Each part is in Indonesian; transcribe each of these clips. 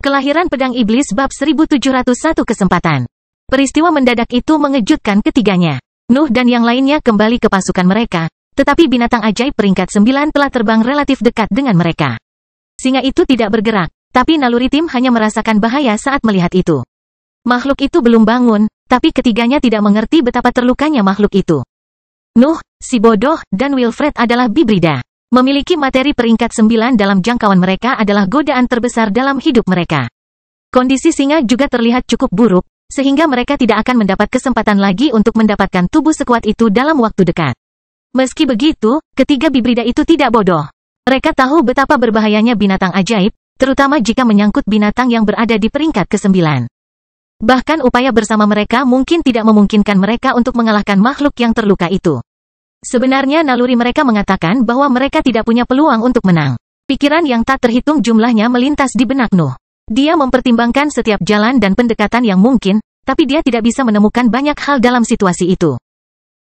Kelahiran Pedang Iblis bab 1701 kesempatan. Peristiwa mendadak itu mengejutkan ketiganya. Nuh dan yang lainnya kembali ke pasukan mereka, tetapi binatang ajaib peringkat 9 telah terbang relatif dekat dengan mereka. Singa itu tidak bergerak, tapi naluri tim hanya merasakan bahaya saat melihat itu. Makhluk itu belum bangun, tapi ketiganya tidak mengerti betapa terlukanya makhluk itu. Nuh, si bodoh, dan Wilfred adalah bibrida. Memiliki materi peringkat 9 dalam jangkauan mereka adalah godaan terbesar dalam hidup mereka. Kondisi singa juga terlihat cukup buruk, sehingga mereka tidak akan mendapat kesempatan lagi untuk mendapatkan tubuh sekuat itu dalam waktu dekat. Meski begitu, ketiga bibrida itu tidak bodoh. Mereka tahu betapa berbahayanya binatang ajaib, terutama jika menyangkut binatang yang berada di peringkat ke-9. Bahkan upaya bersama mereka mungkin tidak memungkinkan mereka untuk mengalahkan makhluk yang terluka itu. Sebenarnya naluri mereka mengatakan bahwa mereka tidak punya peluang untuk menang. Pikiran yang tak terhitung jumlahnya melintas di benak Nuh. Dia mempertimbangkan setiap jalan dan pendekatan yang mungkin, tapi dia tidak bisa menemukan banyak hal dalam situasi itu.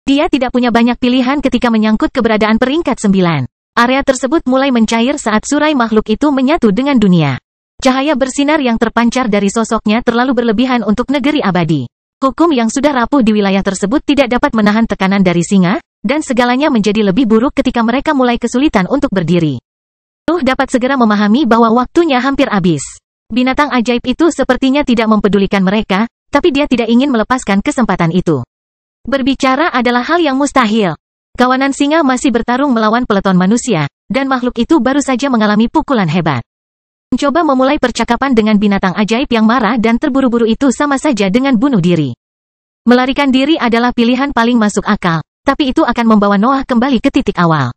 Dia tidak punya banyak pilihan ketika menyangkut keberadaan peringkat 9. Area tersebut mulai mencair saat surai makhluk itu menyatu dengan dunia. Cahaya bersinar yang terpancar dari sosoknya terlalu berlebihan untuk negeri abadi. Hukum yang sudah rapuh di wilayah tersebut tidak dapat menahan tekanan dari singa, dan segalanya menjadi lebih buruk ketika mereka mulai kesulitan untuk berdiri. Nuh dapat segera memahami bahwa waktunya hampir habis. Binatang ajaib itu sepertinya tidak mempedulikan mereka, tapi dia tidak ingin melepaskan kesempatan itu. Berbicara adalah hal yang mustahil. Kawanan singa masih bertarung melawan peleton manusia, dan makhluk itu baru saja mengalami pukulan hebat. Mencoba memulai percakapan dengan binatang ajaib yang marah dan terburu-buru itu sama saja dengan bunuh diri. Melarikan diri adalah pilihan paling masuk akal, tapi itu akan membawa Noah kembali ke titik awal.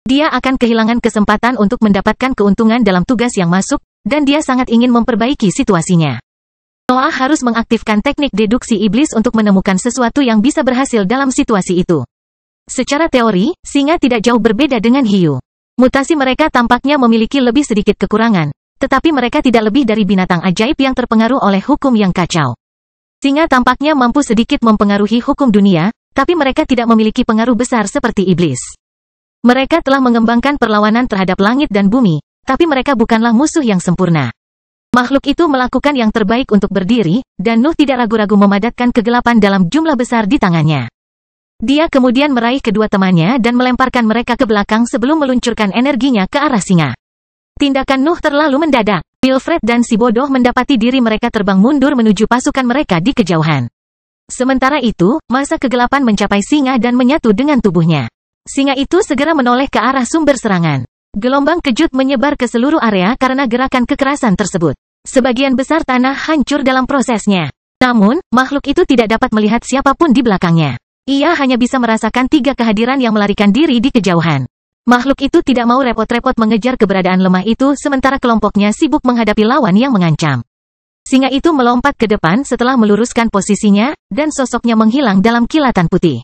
Dia akan kehilangan kesempatan untuk mendapatkan keuntungan dalam tugas yang masuk, dan dia sangat ingin memperbaiki situasinya. Noah harus mengaktifkan teknik deduksi iblis untuk menemukan sesuatu yang bisa berhasil dalam situasi itu. Secara teori, singa tidak jauh berbeda dengan hiu. Mutasi mereka tampaknya memiliki lebih sedikit kekurangan, tetapi mereka tidak lebih dari binatang ajaib yang terpengaruh oleh hukum yang kacau. Singa tampaknya mampu sedikit mempengaruhi hukum dunia, tapi mereka tidak memiliki pengaruh besar seperti iblis. Mereka telah mengembangkan perlawanan terhadap langit dan bumi, tapi mereka bukanlah musuh yang sempurna. Makhluk itu melakukan yang terbaik untuk berdiri, dan Nuh tidak ragu-ragu memadatkan kegelapan dalam jumlah besar di tangannya. Dia kemudian meraih kedua temannya dan melemparkan mereka ke belakang sebelum meluncurkan energinya ke arah singa. Tindakan Nuh terlalu mendadak. Wilfred dan si bodoh mendapati diri mereka terbang mundur menuju pasukan mereka di kejauhan. Sementara itu, masa kegelapan mencapai singa dan menyatu dengan tubuhnya. Singa itu segera menoleh ke arah sumber serangan. Gelombang kejut menyebar ke seluruh area karena gerakan kekerasan tersebut. Sebagian besar tanah hancur dalam prosesnya. Namun, makhluk itu tidak dapat melihat siapapun di belakangnya. Ia hanya bisa merasakan 3 kehadiran yang melarikan diri di kejauhan. Makhluk itu tidak mau repot-repot mengejar keberadaan lemah itu sementara kelompoknya sibuk menghadapi lawan yang mengancam. Singa itu melompat ke depan setelah meluruskan posisinya, dan sosoknya menghilang dalam kilatan putih.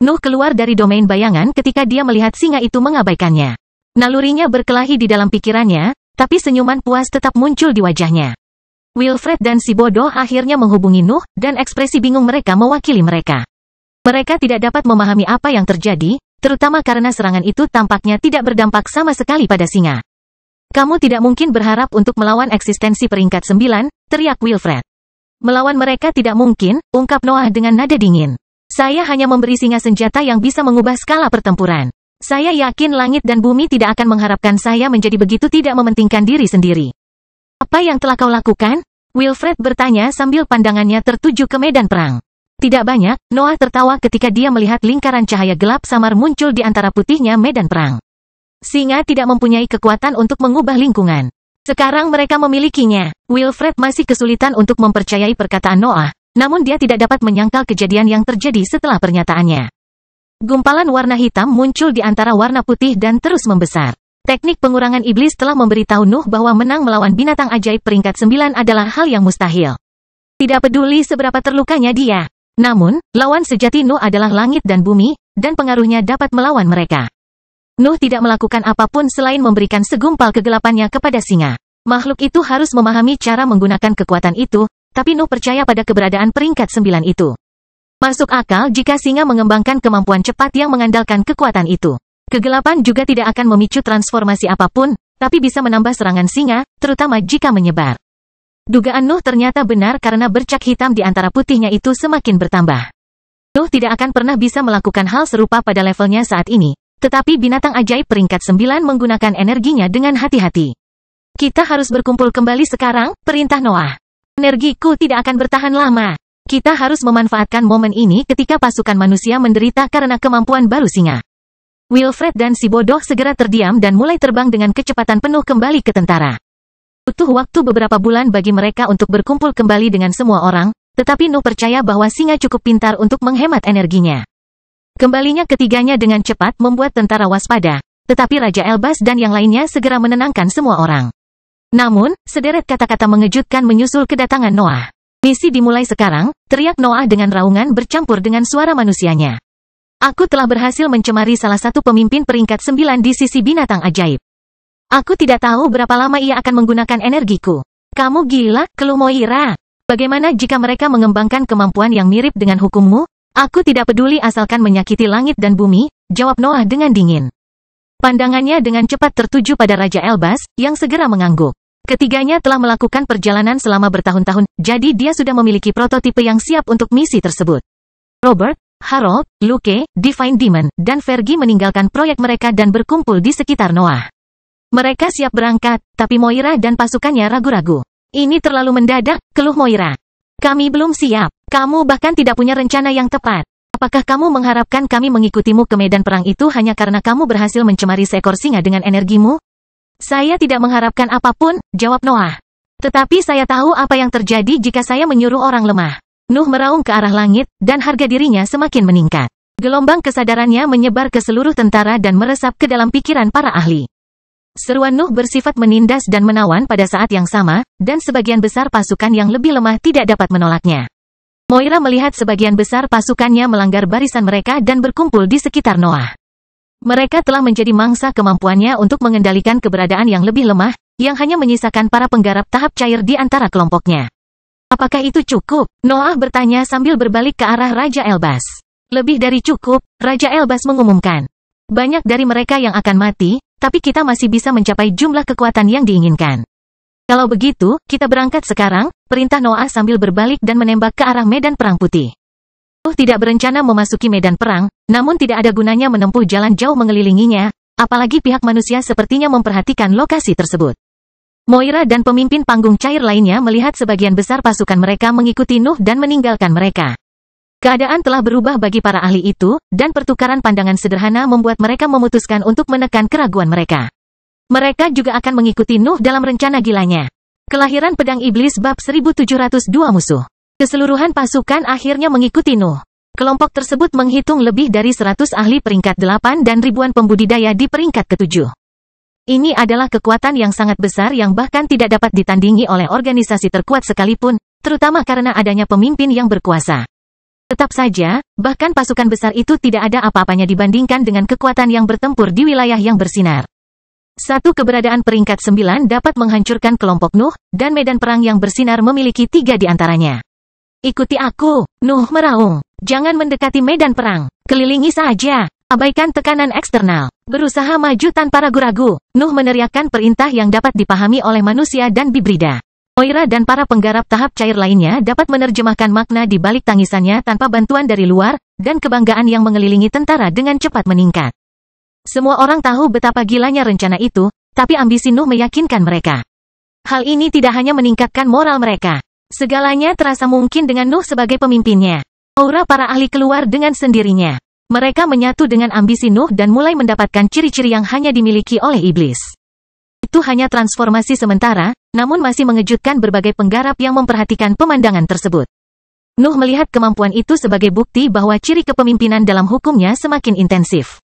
Nuh keluar dari domain bayangan ketika dia melihat singa itu mengabaikannya. Nalurinya berkelahi di dalam pikirannya, tapi senyuman puas tetap muncul di wajahnya. Wilfred dan si bodoh akhirnya menghubungi Nuh, dan ekspresi bingung mereka mewakili mereka. Mereka tidak dapat memahami apa yang terjadi, terutama karena serangan itu tampaknya tidak berdampak sama sekali pada singa. Kamu tidak mungkin berharap untuk melawan eksistensi peringkat 9, teriak Wilfred. Melawan mereka tidak mungkin, ungkap Noah dengan nada dingin. Saya hanya memberi singa senjata yang bisa mengubah skala pertempuran. Saya yakin langit dan bumi tidak akan mengharapkan saya menjadi begitu tidak mementingkan diri sendiri. Apa yang telah kau lakukan? Wilfred bertanya sambil pandangannya tertuju ke medan perang. Tidak banyak, Noah tertawa ketika dia melihat lingkaran cahaya gelap samar muncul di antara putihnya medan perang. Singa tidak mempunyai kekuatan untuk mengubah lingkungan. Sekarang mereka memilikinya. Wilfred masih kesulitan untuk mempercayai perkataan Noah, namun dia tidak dapat menyangkal kejadian yang terjadi setelah pernyataannya. Gumpalan warna hitam muncul di antara warna putih dan terus membesar. Teknik pengurangan iblis telah memberitahu Nuh bahwa menang melawan binatang ajaib peringkat 9 adalah hal yang mustahil. Tidak peduli seberapa terlukanya dia. Namun, lawan sejati Nuh adalah langit dan bumi, dan pengaruhnya dapat melawan mereka. Nuh tidak melakukan apapun selain memberikan segumpal kegelapannya kepada singa. Makhluk itu harus memahami cara menggunakan kekuatan itu, tapi Nuh percaya pada keberadaan peringkat 9 itu. Masuk akal jika singa mengembangkan kemampuan cepat yang mengandalkan kekuatan itu. Kegelapan juga tidak akan memicu transformasi apapun, tapi bisa menambah serangan singa, terutama jika menyebar. Dugaan Nuh ternyata benar karena bercak hitam di antara putihnya itu semakin bertambah. Nuh tidak akan pernah bisa melakukan hal serupa pada levelnya saat ini, tetapi binatang ajaib peringkat 9 menggunakan energinya dengan hati-hati. Kita harus berkumpul kembali sekarang, perintah Noah. Energiku tidak akan bertahan lama. Kita harus memanfaatkan momen ini ketika pasukan manusia menderita karena kemampuan baru singa. Wilfred dan si bodoh segera terdiam dan mulai terbang dengan kecepatan penuh kembali ke tentara. Butuh waktu beberapa bulan bagi mereka untuk berkumpul kembali dengan semua orang, tetapi Nuh percaya bahwa singa cukup pintar untuk menghemat energinya. Kembalinya ketiganya dengan cepat membuat tentara waspada, tetapi Raja Elbas dan yang lainnya segera menenangkan semua orang. Namun, sederet kata-kata mengejutkan menyusul kedatangan Noah. Misi dimulai sekarang, teriak Noah dengan raungan bercampur dengan suara manusianya. Aku telah berhasil mencemari salah satu pemimpin peringkat 9 di sisi binatang ajaib. Aku tidak tahu berapa lama ia akan menggunakan energiku. Kamu gila, keluh Moira. Bagaimana jika mereka mengembangkan kemampuan yang mirip dengan hukummu? Aku tidak peduli asalkan menyakiti langit dan bumi, jawab Noah dengan dingin. Pandangannya dengan cepat tertuju pada Raja Elbas, yang segera mengangguk. Ketiganya telah melakukan perjalanan selama bertahun-tahun, jadi dia sudah memiliki prototipe yang siap untuk misi tersebut. Robert, Harold, Luke, Divine Demon, dan Fergie meninggalkan proyek mereka dan berkumpul di sekitar Noah. Mereka siap berangkat, tapi Moira dan pasukannya ragu-ragu. Ini terlalu mendadak, keluh Moira. Kami belum siap. Kamu bahkan tidak punya rencana yang tepat. Apakah kamu mengharapkan kami mengikutimu ke medan perang itu hanya karena kamu berhasil mencemari seekor singa dengan energimu? Saya tidak mengharapkan apapun, jawab Noah. Tetapi saya tahu apa yang terjadi jika saya menyuruh orang lemah. Nuh meraung ke arah langit, dan harga dirinya semakin meningkat. Gelombang kesadarannya menyebar ke seluruh tentara dan meresap ke dalam pikiran para ahli. Seruan Nuh bersifat menindas dan menawan pada saat yang sama, dan sebagian besar pasukan yang lebih lemah tidak dapat menolaknya. Moira melihat sebagian besar pasukannya melanggar barisan mereka dan berkumpul di sekitar Noah. Mereka telah menjadi mangsa kemampuannya untuk mengendalikan keberadaan yang lebih lemah, yang hanya menyisakan para penggarap tahap cair di antara kelompoknya. Apakah itu cukup? Noah bertanya sambil berbalik ke arah Raja Elbas. Lebih dari cukup, Raja Elbas mengumumkan. Banyak dari mereka yang akan mati, tapi kita masih bisa mencapai jumlah kekuatan yang diinginkan. Kalau begitu, kita berangkat sekarang, perintah Noah sambil berbalik dan menembak ke arah medan perang putih. Nuh tidak berencana memasuki medan perang, namun tidak ada gunanya menempuh jalan jauh mengelilinginya, apalagi pihak manusia sepertinya memperhatikan lokasi tersebut. Moira dan pemimpin panggung cair lainnya melihat sebagian besar pasukan mereka mengikuti Nuh dan meninggalkan mereka. Keadaan telah berubah bagi para ahli itu, dan pertukaran pandangan sederhana membuat mereka memutuskan untuk menekan keraguan mereka. Mereka juga akan mengikuti Nuh dalam rencana gilanya. Kelahiran Pedang Iblis bab 1702 musuh. Keseluruhan pasukan akhirnya mengikuti Nuh. Kelompok tersebut menghitung lebih dari 100 ahli peringkat 8 dan ribuan pembudidaya di peringkat ke-7. Ini adalah kekuatan yang sangat besar yang bahkan tidak dapat ditandingi oleh organisasi terkuat sekalipun, terutama karena adanya pemimpin yang berkuasa. Tetap saja, bahkan pasukan besar itu tidak ada apa-apanya dibandingkan dengan kekuatan yang bertempur di wilayah yang bersinar. Satu keberadaan peringkat 9 dapat menghancurkan kelompok Nuh, dan medan perang yang bersinar memiliki 3 di antaranya. Ikuti aku, Nuh meraung. Jangan mendekati medan perang. Kelilingi saja. Abaikan tekanan eksternal. Berusaha maju tanpa ragu-ragu. Nuh meneriakkan perintah yang dapat dipahami oleh manusia dan bibrida. Moira dan para penggarap tahap cair lainnya dapat menerjemahkan makna di balik tangisannya tanpa bantuan dari luar, dan kebanggaan yang mengelilingi tentara dengan cepat meningkat. Semua orang tahu betapa gilanya rencana itu, tapi ambisi Nuh meyakinkan mereka. Hal ini tidak hanya meningkatkan moral mereka. Segalanya terasa mungkin dengan Nuh sebagai pemimpinnya. Aura para ahli keluar dengan sendirinya. Mereka menyatu dengan ambisi Nuh dan mulai mendapatkan ciri-ciri yang hanya dimiliki oleh iblis. Itu hanya transformasi sementara, namun masih mengejutkan berbagai penggarap yang memperhatikan pemandangan tersebut. Nuh melihat kemampuan itu sebagai bukti bahwa ciri kepemimpinan dalam hukumnya semakin intensif.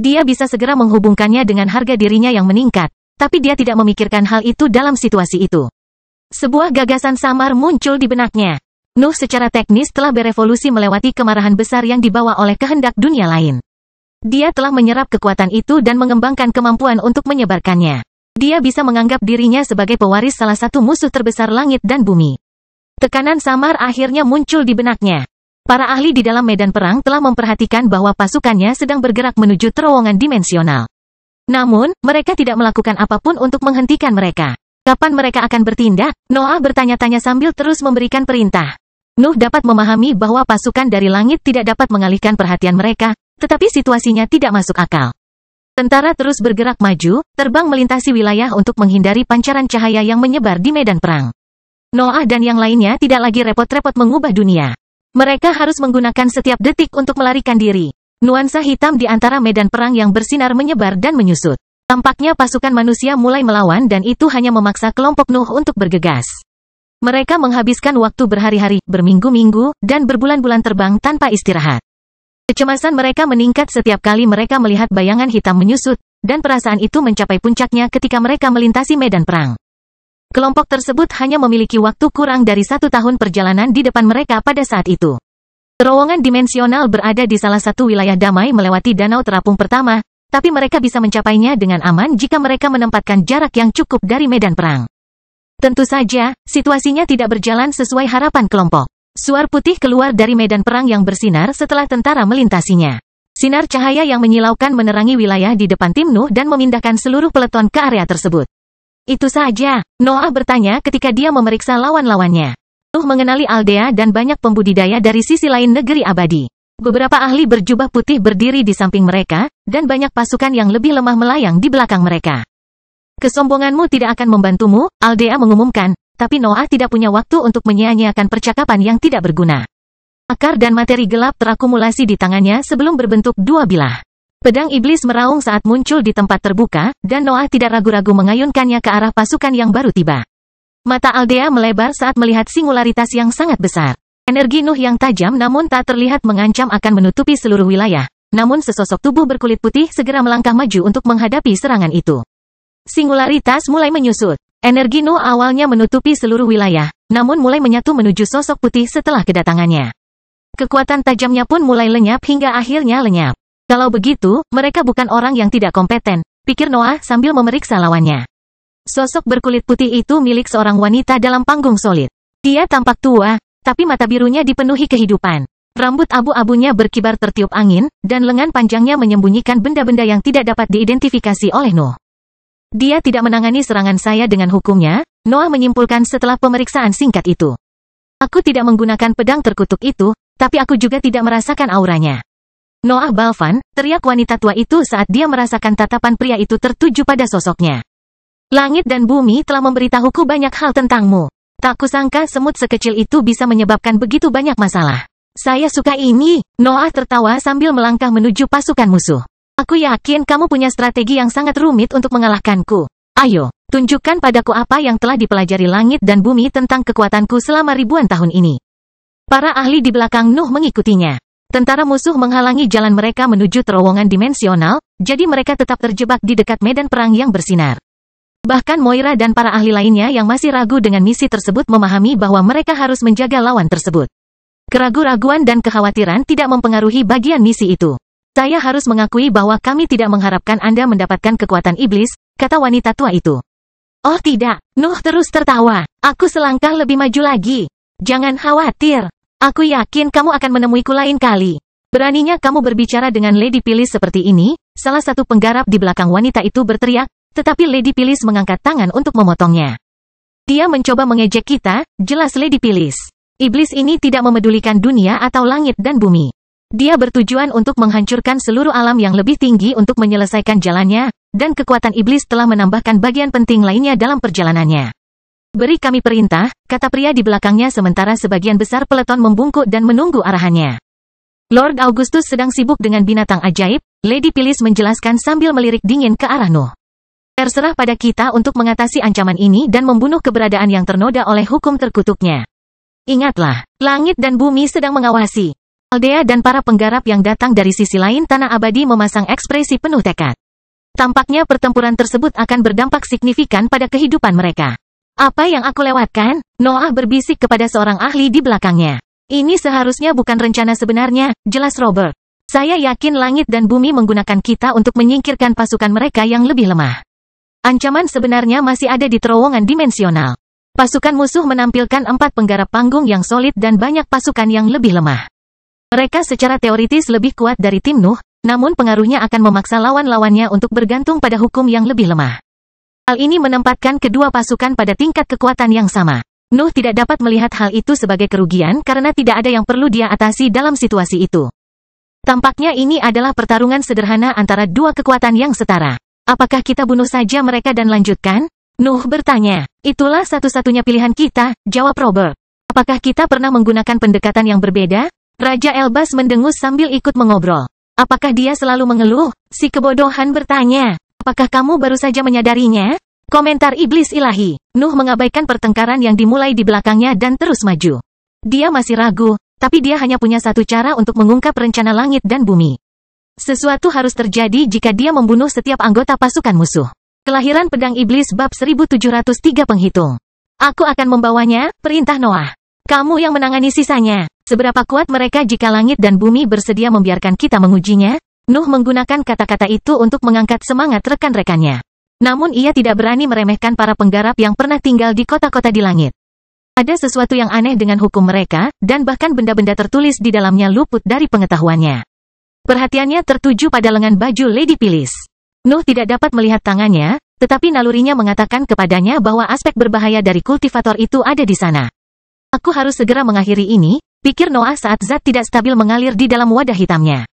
Dia bisa segera menghubungkannya dengan harga dirinya yang meningkat, tapi dia tidak memikirkan hal itu dalam situasi itu. Sebuah gagasan samar muncul di benaknya. Nuh secara teknis telah berevolusi melewati kemarahan besar yang dibawa oleh kehendak dunia lain. Dia telah menyerap kekuatan itu dan mengembangkan kemampuan untuk menyebarkannya. Dia bisa menganggap dirinya sebagai pewaris salah satu musuh terbesar langit dan bumi. Tekanan samar akhirnya muncul di benaknya. Para ahli di dalam medan perang telah memperhatikan bahwa pasukannya sedang bergerak menuju terowongan dimensional. Namun, mereka tidak melakukan apapun untuk menghentikan mereka. Kapan mereka akan bertindak? Noah bertanya-tanya sambil terus memberikan perintah. Nuh dapat memahami bahwa pasukan dari langit tidak dapat mengalihkan perhatian mereka, tetapi situasinya tidak masuk akal. Tentara terus bergerak maju, terbang melintasi wilayah untuk menghindari pancaran cahaya yang menyebar di medan perang. Noah dan yang lainnya tidak lagi repot-repot mengubah dunia. Mereka harus menggunakan setiap detik untuk melarikan diri. Nuansa hitam di antara medan perang yang bersinar menyebar dan menyusut. Tampaknya pasukan manusia mulai melawan dan itu hanya memaksa kelompok Nuh untuk bergegas. Mereka menghabiskan waktu berhari-hari, berminggu-minggu, dan berbulan-bulan terbang tanpa istirahat. Kecemasan mereka meningkat setiap kali mereka melihat bayangan hitam menyusut, dan perasaan itu mencapai puncaknya ketika mereka melintasi medan perang. Kelompok tersebut hanya memiliki waktu kurang dari 1 tahun perjalanan di depan mereka pada saat itu. Terowongan dimensional berada di salah satu wilayah damai melewati danau terapung pertama, tapi mereka bisa mencapainya dengan aman jika mereka menempatkan jarak yang cukup dari medan perang. Tentu saja, situasinya tidak berjalan sesuai harapan kelompok. Suar putih keluar dari medan perang yang bersinar setelah tentara melintasinya. Sinar cahaya yang menyilaukan menerangi wilayah di depan tim Nuh dan memindahkan seluruh peleton ke area tersebut. Itu saja, Noah bertanya ketika dia memeriksa lawan-lawannya. Nuh mengenali Aldea dan banyak pembudidaya dari sisi lain negeri abadi. Beberapa ahli berjubah putih berdiri di samping mereka, dan banyak pasukan yang lebih lemah melayang di belakang mereka. Kesombonganmu tidak akan membantumu, Aldea mengumumkan, tapi Noah tidak punya waktu untuk menyia-nyiakan percakapan yang tidak berguna. Akar dan materi gelap terakumulasi di tangannya sebelum berbentuk dua bilah. Pedang iblis meraung saat muncul di tempat terbuka, dan Noah tidak ragu-ragu mengayunkannya ke arah pasukan yang baru tiba. Mata Aldea melebar saat melihat singularitas yang sangat besar. Energi Nuh yang tajam namun tak terlihat mengancam akan menutupi seluruh wilayah. Namun sesosok tubuh berkulit putih segera melangkah maju untuk menghadapi serangan itu. Singularitas mulai menyusut. Energi Nuh awalnya menutupi seluruh wilayah, namun mulai menyatu menuju sosok putih setelah kedatangannya. Kekuatan tajamnya pun mulai lenyap hingga akhirnya lenyap. Kalau begitu, mereka bukan orang yang tidak kompeten, pikir Noah sambil memeriksa lawannya. Sosok berkulit putih itu milik seorang wanita dalam panggung solid. Dia tampak tua, tapi mata birunya dipenuhi kehidupan. Rambut abu-abunya berkibar tertiup angin, dan lengan panjangnya menyembunyikan benda-benda yang tidak dapat diidentifikasi oleh Nuh. Dia tidak menangani serangan saya dengan hukumnya, Noah menyimpulkan setelah pemeriksaan singkat itu. Aku tidak menggunakan pedang terkutuk itu, tapi aku juga tidak merasakan auranya. Noah Balvan, teriak wanita tua itu saat dia merasakan tatapan pria itu tertuju pada sosoknya. Langit dan bumi telah memberitahuku banyak hal tentangmu. Tak kusangka semut sekecil itu bisa menyebabkan begitu banyak masalah. Saya suka ini. Noah tertawa sambil melangkah menuju pasukan musuh. Aku yakin kamu punya strategi yang sangat rumit untuk mengalahkanku. Ayo, tunjukkan padaku apa yang telah dipelajari langit dan bumi tentang kekuatanku selama ribuan tahun ini. Para ahli di belakang Nuh mengikutinya. Tentara musuh menghalangi jalan mereka menuju terowongan dimensional, jadi mereka tetap terjebak di dekat medan perang yang bersinar. Bahkan Moira dan para ahli lainnya yang masih ragu dengan misi tersebut memahami bahwa mereka harus menjaga lawan tersebut. Keraguan-raguan dan kekhawatiran tidak mempengaruhi bagian misi itu. Saya harus mengakui bahwa kami tidak mengharapkan Anda mendapatkan kekuatan iblis, kata wanita tua itu. Oh tidak, Nuh terus tertawa. Aku selangkah lebih maju lagi. Jangan khawatir. Aku yakin kamu akan menemuiku lain kali. Beraninya kamu berbicara dengan Lady Pilis seperti ini, salah satu penggarap di belakang wanita itu berteriak, tetapi Lady Pilis mengangkat tangan untuk memotongnya. Dia mencoba mengejek kita, jelas Lady Pilis. Iblis ini tidak memedulikan dunia atau langit dan bumi. Dia bertujuan untuk menghancurkan seluruh alam yang lebih tinggi untuk menyelesaikan jalannya, dan kekuatan iblis telah menambahkan bagian penting lainnya dalam perjalanannya. Beri kami perintah, kata pria di belakangnya sementara sebagian besar peleton membungkuk dan menunggu arahannya. Lord Augustus sedang sibuk dengan binatang ajaib, Lady Pilis menjelaskan sambil melirik dingin ke arah Nuh. Terserah pada kita untuk mengatasi ancaman ini dan membunuh keberadaan yang ternoda oleh hukum terkutuknya. Ingatlah, langit dan bumi sedang mengawasi. Aldea dan para penggarap yang datang dari sisi lain tanah abadi memasang ekspresi penuh tekad. Tampaknya pertempuran tersebut akan berdampak signifikan pada kehidupan mereka. Apa yang aku lewatkan? Noah berbisik kepada seorang ahli di belakangnya. Ini seharusnya bukan rencana sebenarnya, jelas Robert. Saya yakin langit dan bumi menggunakan kita untuk menyingkirkan pasukan mereka yang lebih lemah. Ancaman sebenarnya masih ada di terowongan dimensional. Pasukan musuh menampilkan 4 penggarap panggung yang solid dan banyak pasukan yang lebih lemah. Mereka secara teoritis lebih kuat dari tim Nuh, namun pengaruhnya akan memaksa lawan-lawannya untuk bergantung pada hukum yang lebih lemah. Hal ini menempatkan kedua pasukan pada tingkat kekuatan yang sama. Nuh tidak dapat melihat hal itu sebagai kerugian karena tidak ada yang perlu dia atasi dalam situasi itu. Tampaknya ini adalah pertarungan sederhana antara dua kekuatan yang setara. Apakah kita bunuh saja mereka dan lanjutkan? Nuh bertanya. Itulah satu-satunya pilihan kita, jawab Robert. Apakah kita pernah menggunakan pendekatan yang berbeda? Raja Elbas mendengus sambil ikut mengobrol. Apakah dia selalu mengeluh? Si kebodohan bertanya. Apakah kamu baru saja menyadarinya? Komentar iblis ilahi. Nuh mengabaikan pertengkaran yang dimulai di belakangnya dan terus maju. Dia masih ragu, tapi dia hanya punya satu cara untuk mengungkap rencana langit dan bumi. Sesuatu harus terjadi jika dia membunuh setiap anggota pasukan musuh. Kelahiran Pedang Iblis bab 1703 penghitung. Aku akan membawanya, perintah Noah. Kamu yang menangani sisanya. Seberapa kuat mereka jika langit dan bumi bersedia membiarkan kita mengujinya? Nuh menggunakan kata-kata itu untuk mengangkat semangat rekan-rekannya. Namun ia tidak berani meremehkan para penggarap yang pernah tinggal di kota-kota di langit. Ada sesuatu yang aneh dengan hukum mereka, dan bahkan benda-benda tertulis di dalamnya luput dari pengetahuannya. Perhatiannya tertuju pada lengan baju Lady Phyllis. Nuh tidak dapat melihat tangannya, tetapi nalurinya mengatakan kepadanya bahwa aspek berbahaya dari kultivator itu ada di sana. Aku harus segera mengakhiri ini, pikir Noah saat zat tidak stabil mengalir di dalam wadah hitamnya.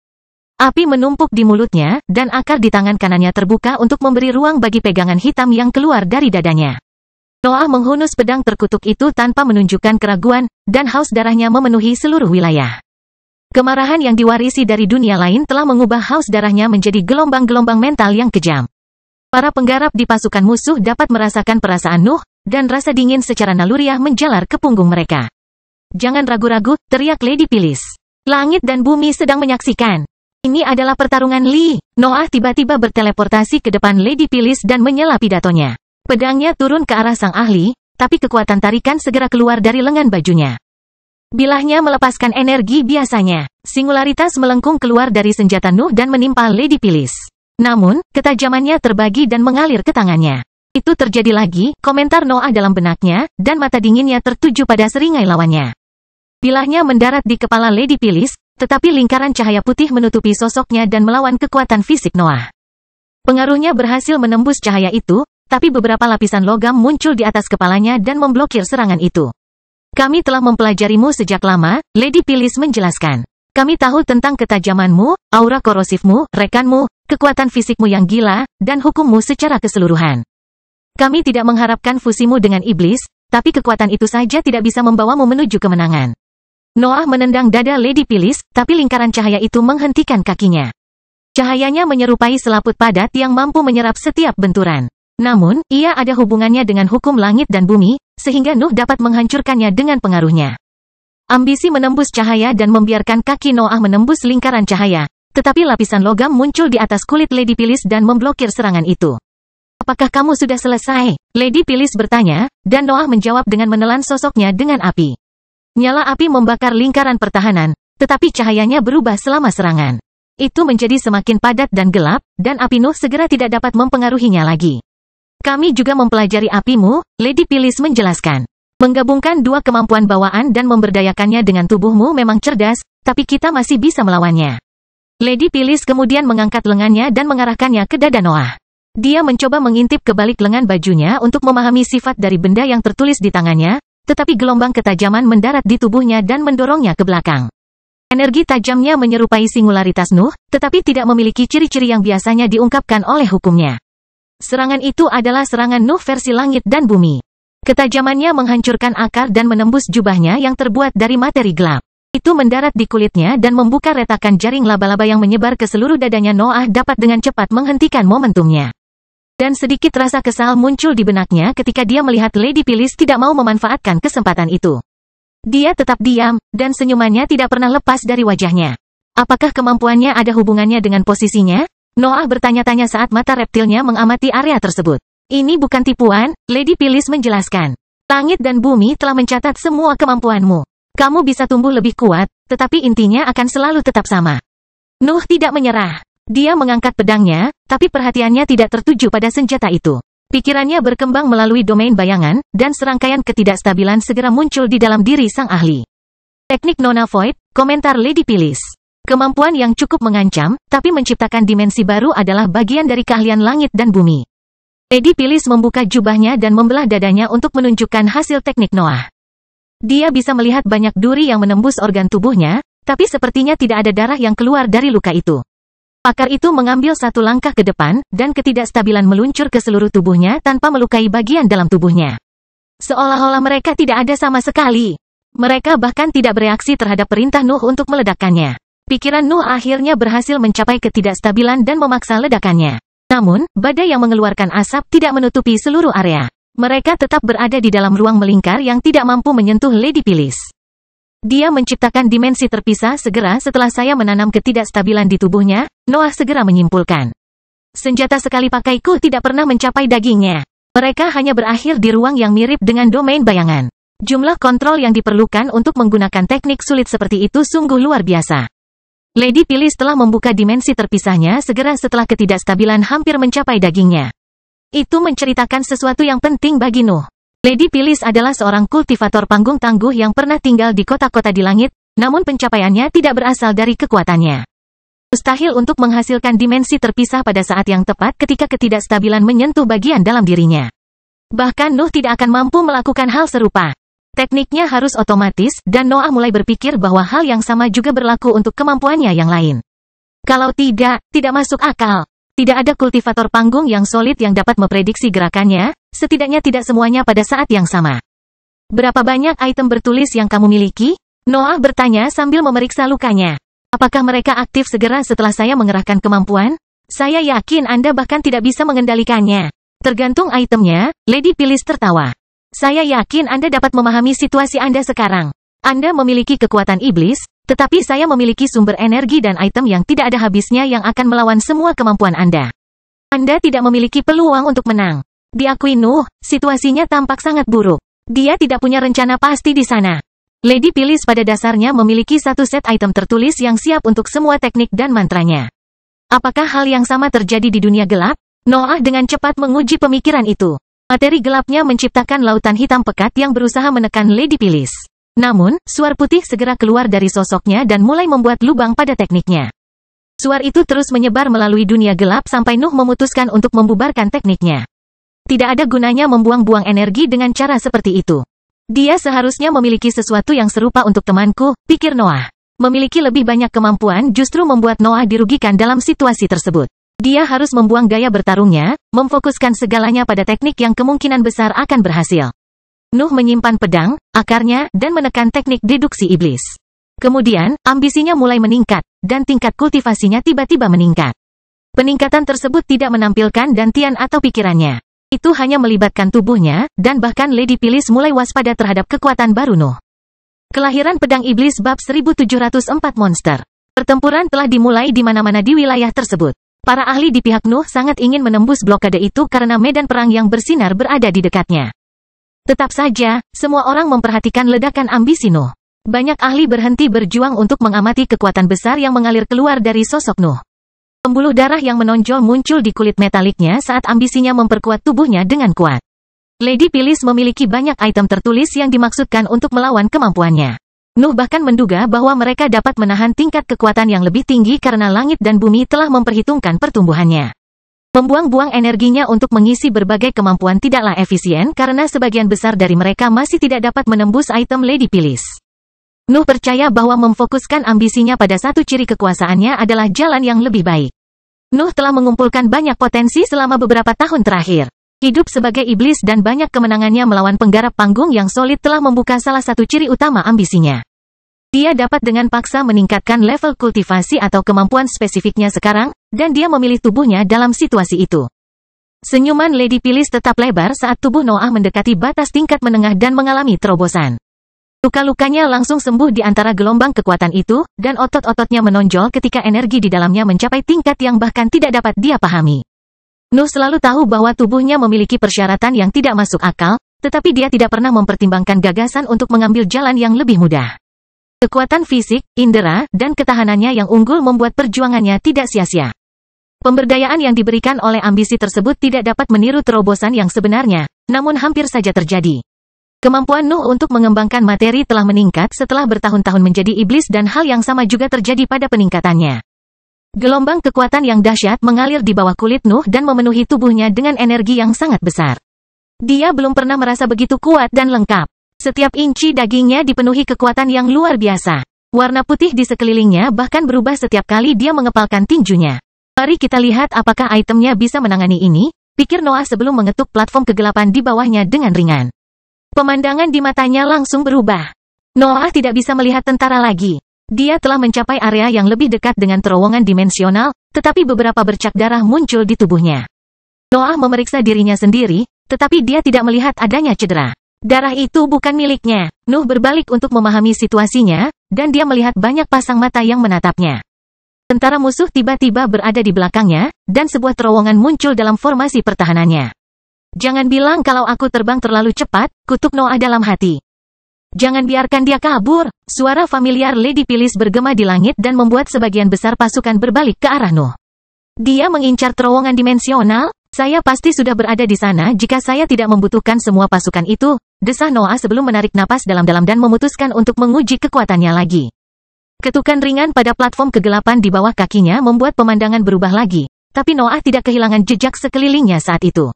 Api menumpuk di mulutnya, dan akar di tangan kanannya terbuka untuk memberi ruang bagi pegangan hitam yang keluar dari dadanya. Noah menghunus pedang terkutuk itu tanpa menunjukkan keraguan, dan haus darahnya memenuhi seluruh wilayah. Kemarahan yang diwarisi dari dunia lain telah mengubah haus darahnya menjadi gelombang-gelombang mental yang kejam. Para penggarap di pasukan musuh dapat merasakan perasaan Nuh, dan rasa dingin secara naluriah menjalar ke punggung mereka. Jangan ragu-ragu, teriak Lady Phyllis. Langit dan bumi sedang menyaksikan. Ini adalah pertarungan Li. Noah tiba-tiba berteleportasi ke depan Lady Phyllis dan menyela pidatonya. Pedangnya turun ke arah sang ahli, tapi kekuatan tarikan segera keluar dari lengan bajunya. Bilahnya melepaskan energi biasanya. Singularitas melengkung keluar dari senjata Nuh dan menimpa Lady Phyllis. Namun, ketajamannya terbagi dan mengalir ke tangannya. Itu terjadi lagi, komentar Noah dalam benaknya, dan mata dinginnya tertuju pada seringai lawannya. Bilahnya mendarat di kepala Lady Phyllis, tetapi lingkaran cahaya putih menutupi sosoknya dan melawan kekuatan fisik Noah. Pengaruhnya berhasil menembus cahaya itu, tapi beberapa lapisan logam muncul di atas kepalanya dan memblokir serangan itu. Kami telah mempelajarimu sejak lama, Lady Phyllis menjelaskan. Kami tahu tentang ketajamanmu, aura korosifmu, rekanmu, kekuatan fisikmu yang gila, dan hukummu secara keseluruhan. Kami tidak mengharapkan fusimu dengan iblis, tapi kekuatan itu saja tidak bisa membawamu menuju kemenangan. Noah menendang dada Lady Phyllis, tapi lingkaran cahaya itu menghentikan kakinya. Cahayanya menyerupai selaput padat yang mampu menyerap setiap benturan. Namun, ia ada hubungannya dengan hukum langit dan bumi, sehingga Nuh dapat menghancurkannya dengan pengaruhnya. Ambisi menembus cahaya dan membiarkan kaki Noah menembus lingkaran cahaya, tetapi lapisan logam muncul di atas kulit Lady Phyllis dan memblokir serangan itu. Apakah kamu sudah selesai? Lady Phyllis bertanya, dan Noah menjawab dengan menelan sosoknya dengan api. Nyala api membakar lingkaran pertahanan, tetapi cahayanya berubah selama serangan. Itu menjadi semakin padat dan gelap, dan api Nuh segera tidak dapat mempengaruhinya lagi. Kami juga mempelajari apimu, Lady Phyllis menjelaskan. Menggabungkan dua kemampuan bawaan dan memberdayakannya dengan tubuhmu memang cerdas, tapi kita masih bisa melawannya. Lady Phyllis kemudian mengangkat lengannya dan mengarahkannya ke dada Noah. Dia mencoba mengintip ke balik lengan bajunya untuk memahami sifat dari benda yang tertulis di tangannya, tetapi gelombang ketajaman mendarat di tubuhnya dan mendorongnya ke belakang. Energi tajamnya menyerupai singularitas Nuh, tetapi tidak memiliki ciri-ciri yang biasanya diungkapkan oleh hukumnya. Serangan itu adalah serangan Nuh versi langit dan bumi. Ketajamannya menghancurkan akar dan menembus jubahnya yang terbuat dari materi gelap. Itu mendarat di kulitnya dan membuka retakan jaring laba-laba yang menyebar ke seluruh dadanya. Noah dapat dengan cepat menghentikan momentumnya. Dan sedikit rasa kesal muncul di benaknya ketika dia melihat Lady Phyllis tidak mau memanfaatkan kesempatan itu. Dia tetap diam, dan senyumannya tidak pernah lepas dari wajahnya. Apakah kemampuannya ada hubungannya dengan posisinya? Noah bertanya-tanya saat mata reptilnya mengamati area tersebut. Ini bukan tipuan, Lady Phyllis menjelaskan. Langit dan bumi telah mencatat semua kemampuanmu. Kamu bisa tumbuh lebih kuat, tetapi intinya akan selalu tetap sama. Nuh tidak menyerah. Dia mengangkat pedangnya, tapi perhatiannya tidak tertuju pada senjata itu. Pikirannya berkembang melalui domain bayangan, dan serangkaian ketidakstabilan segera muncul di dalam diri sang ahli. Teknik Nona Void, komentar Lady Phyllis. Kemampuan yang cukup mengancam, tapi menciptakan dimensi baru adalah bagian dari keahlian langit dan bumi. Lady Phyllis membuka jubahnya dan membelah dadanya untuk menunjukkan hasil teknik Noah. Dia bisa melihat banyak duri yang menembus organ tubuhnya, tapi sepertinya tidak ada darah yang keluar dari luka itu. Pakar itu mengambil satu langkah ke depan, dan ketidakstabilan meluncur ke seluruh tubuhnya tanpa melukai bagian dalam tubuhnya. Seolah-olah mereka tidak ada sama sekali. Mereka bahkan tidak bereaksi terhadap perintah Nuh untuk meledakkannya. Pikiran Nuh akhirnya berhasil mencapai ketidakstabilan dan memaksa ledakannya. Namun, badai yang mengeluarkan asap tidak menutupi seluruh area. Mereka tetap berada di dalam ruang melingkar yang tidak mampu menyentuh Lady Phyllis. Dia menciptakan dimensi terpisah segera setelah saya menanam ketidakstabilan di tubuhnya, Noah segera menyimpulkan. Senjata sekali pakaiku tidak pernah mencapai dagingnya. Mereka hanya berakhir di ruang yang mirip dengan domain bayangan. Jumlah kontrol yang diperlukan untuk menggunakan teknik sulit seperti itu sungguh luar biasa. Lady Phyllis telah membuka dimensi terpisahnya segera setelah ketidakstabilan hampir mencapai dagingnya. Itu menceritakan sesuatu yang penting bagi Nuh. Lady Phyllis adalah seorang kultivator panggung tangguh yang pernah tinggal di kota-kota di langit, namun pencapaiannya tidak berasal dari kekuatannya. Mustahil untuk menghasilkan dimensi terpisah pada saat yang tepat ketika ketidakstabilan menyentuh bagian dalam dirinya. Bahkan Nuh tidak akan mampu melakukan hal serupa. Tekniknya harus otomatis, dan Noah mulai berpikir bahwa hal yang sama juga berlaku untuk kemampuannya yang lain. Kalau tidak masuk akal. Tidak ada kultivator panggung yang solid yang dapat memprediksi gerakannya, setidaknya tidak semuanya pada saat yang sama. Berapa banyak item bertulis yang kamu miliki? Noah bertanya sambil memeriksa lukanya. Apakah mereka aktif segera setelah saya mengerahkan kemampuan? Saya yakin Anda bahkan tidak bisa mengendalikannya. Tergantung itemnya, Lady Phyllis tertawa. Saya yakin Anda dapat memahami situasi Anda sekarang. Anda memiliki kekuatan iblis, tetapi saya memiliki sumber energi dan item yang tidak ada habisnya yang akan melawan semua kemampuan Anda. Anda tidak memiliki peluang untuk menang. Diakui Nuh, situasinya tampak sangat buruk. Dia tidak punya rencana pasti di sana. Lady Phyllis pada dasarnya memiliki satu set item tertulis yang siap untuk semua teknik dan mantranya. Apakah hal yang sama terjadi di dunia gelap? Noah dengan cepat menguji pemikiran itu. Materi gelapnya menciptakan lautan hitam pekat yang berusaha menekan Lady Phyllis. Namun, suar putih segera keluar dari sosoknya dan mulai membuat lubang pada tekniknya. Suar itu terus menyebar melalui dunia gelap sampai Nuh memutuskan untuk membubarkan tekniknya. Tidak ada gunanya membuang-buang energi dengan cara seperti itu. Dia seharusnya memiliki sesuatu yang serupa untuk temanku, pikir Noah. Memiliki lebih banyak kemampuan justru membuat Noah dirugikan dalam situasi tersebut. Dia harus membuang gaya bertarungnya, memfokuskan segalanya pada teknik yang kemungkinan besar akan berhasil. Nuh menyimpan pedang, akarnya, dan menekan teknik deduksi iblis. Kemudian, ambisinya mulai meningkat, dan tingkat kultivasinya tiba-tiba meningkat. Peningkatan tersebut tidak menampilkan dantian atau pikirannya. Itu hanya melibatkan tubuhnya, dan bahkan Lady Phyllis mulai waspada terhadap kekuatan baru Nuh. Kelahiran Pedang Iblis Bab 1704 Monster. Pertempuran telah dimulai di mana-mana di wilayah tersebut. Para ahli di pihak Nuh sangat ingin menembus blokade itu karena medan perang yang bersinar berada di dekatnya. Tetap saja, semua orang memperhatikan ledakan ambisi Nuh. Banyak ahli berhenti berjuang untuk mengamati kekuatan besar yang mengalir keluar dari sosok Nuh. Pembuluh darah yang menonjol muncul di kulit metaliknya saat ambisinya memperkuat tubuhnya dengan kuat. Lady Phyllis memiliki banyak item tertulis yang dimaksudkan untuk melawan kemampuannya. Nuh bahkan menduga bahwa mereka dapat menahan tingkat kekuatan yang lebih tinggi karena langit dan bumi telah memperhitungkan pertumbuhannya. Membuang-buang energinya untuk mengisi berbagai kemampuan tidaklah efisien karena sebagian besar dari mereka masih tidak dapat menembus item Lady Phyllis. Nuh percaya bahwa memfokuskan ambisinya pada satu ciri kekuasaannya adalah jalan yang lebih baik. Nuh telah mengumpulkan banyak potensi selama beberapa tahun terakhir. Hidup sebagai iblis dan banyak kemenangannya melawan penggarap panggung yang solid telah membuka salah satu ciri utama ambisinya. Dia dapat dengan paksa meningkatkan level kultivasi atau kemampuan spesifiknya sekarang, dan dia memilih tubuhnya dalam situasi itu. Senyuman Lady Phyllis tetap lebar saat tubuh Noah mendekati batas tingkat menengah dan mengalami terobosan. Luka-lukanya langsung sembuh di antara gelombang kekuatan itu, dan otot-ototnya menonjol ketika energi di dalamnya mencapai tingkat yang bahkan tidak dapat dia pahami. Nuh selalu tahu bahwa tubuhnya memiliki persyaratan yang tidak masuk akal, tetapi dia tidak pernah mempertimbangkan gagasan untuk mengambil jalan yang lebih mudah. Kekuatan fisik, indera, dan ketahanannya yang unggul membuat perjuangannya tidak sia-sia. Pemberdayaan yang diberikan oleh ambisi tersebut tidak dapat meniru terobosan yang sebenarnya, namun hampir saja terjadi. Kemampuan Nuh untuk mengembangkan materi telah meningkat setelah bertahun-tahun menjadi iblis dan hal yang sama juga terjadi pada peningkatannya. Gelombang kekuatan yang dahsyat mengalir di bawah kulit Nuh dan memenuhi tubuhnya dengan energi yang sangat besar. Dia belum pernah merasa begitu kuat dan lengkap. Setiap inci dagingnya dipenuhi kekuatan yang luar biasa. Warna putih di sekelilingnya bahkan berubah setiap kali dia mengepalkan tinjunya. Mari kita lihat apakah itemnya bisa menangani ini, pikir Noah sebelum mengetuk platform kegelapan di bawahnya dengan ringan. Pemandangan di matanya langsung berubah. Noah tidak bisa melihat tentara lagi. Dia telah mencapai area yang lebih dekat dengan terowongan dimensional, tetapi beberapa bercak darah muncul di tubuhnya. Noah memeriksa dirinya sendiri, tetapi dia tidak melihat adanya cedera. Darah itu bukan miliknya. Nuh berbalik untuk memahami situasinya, dan dia melihat banyak pasang mata yang menatapnya. Tentara musuh tiba-tiba berada di belakangnya, dan sebuah terowongan muncul dalam formasi pertahanannya. Jangan bilang kalau aku terbang terlalu cepat, kutuk Noah dalam hati. Jangan biarkan dia kabur. Suara familiar Lady Phyllis bergema di langit dan membuat sebagian besar pasukan berbalik ke arah Nuh. Dia mengincar terowongan dimensional. Saya pasti sudah berada di sana jika saya tidak membutuhkan semua pasukan itu, desah Noah sebelum menarik napas dalam-dalam dan memutuskan untuk menguji kekuatannya lagi. Ketukan ringan pada platform kegelapan di bawah kakinya membuat pemandangan berubah lagi, tapi Noah tidak kehilangan jejak sekelilingnya saat itu.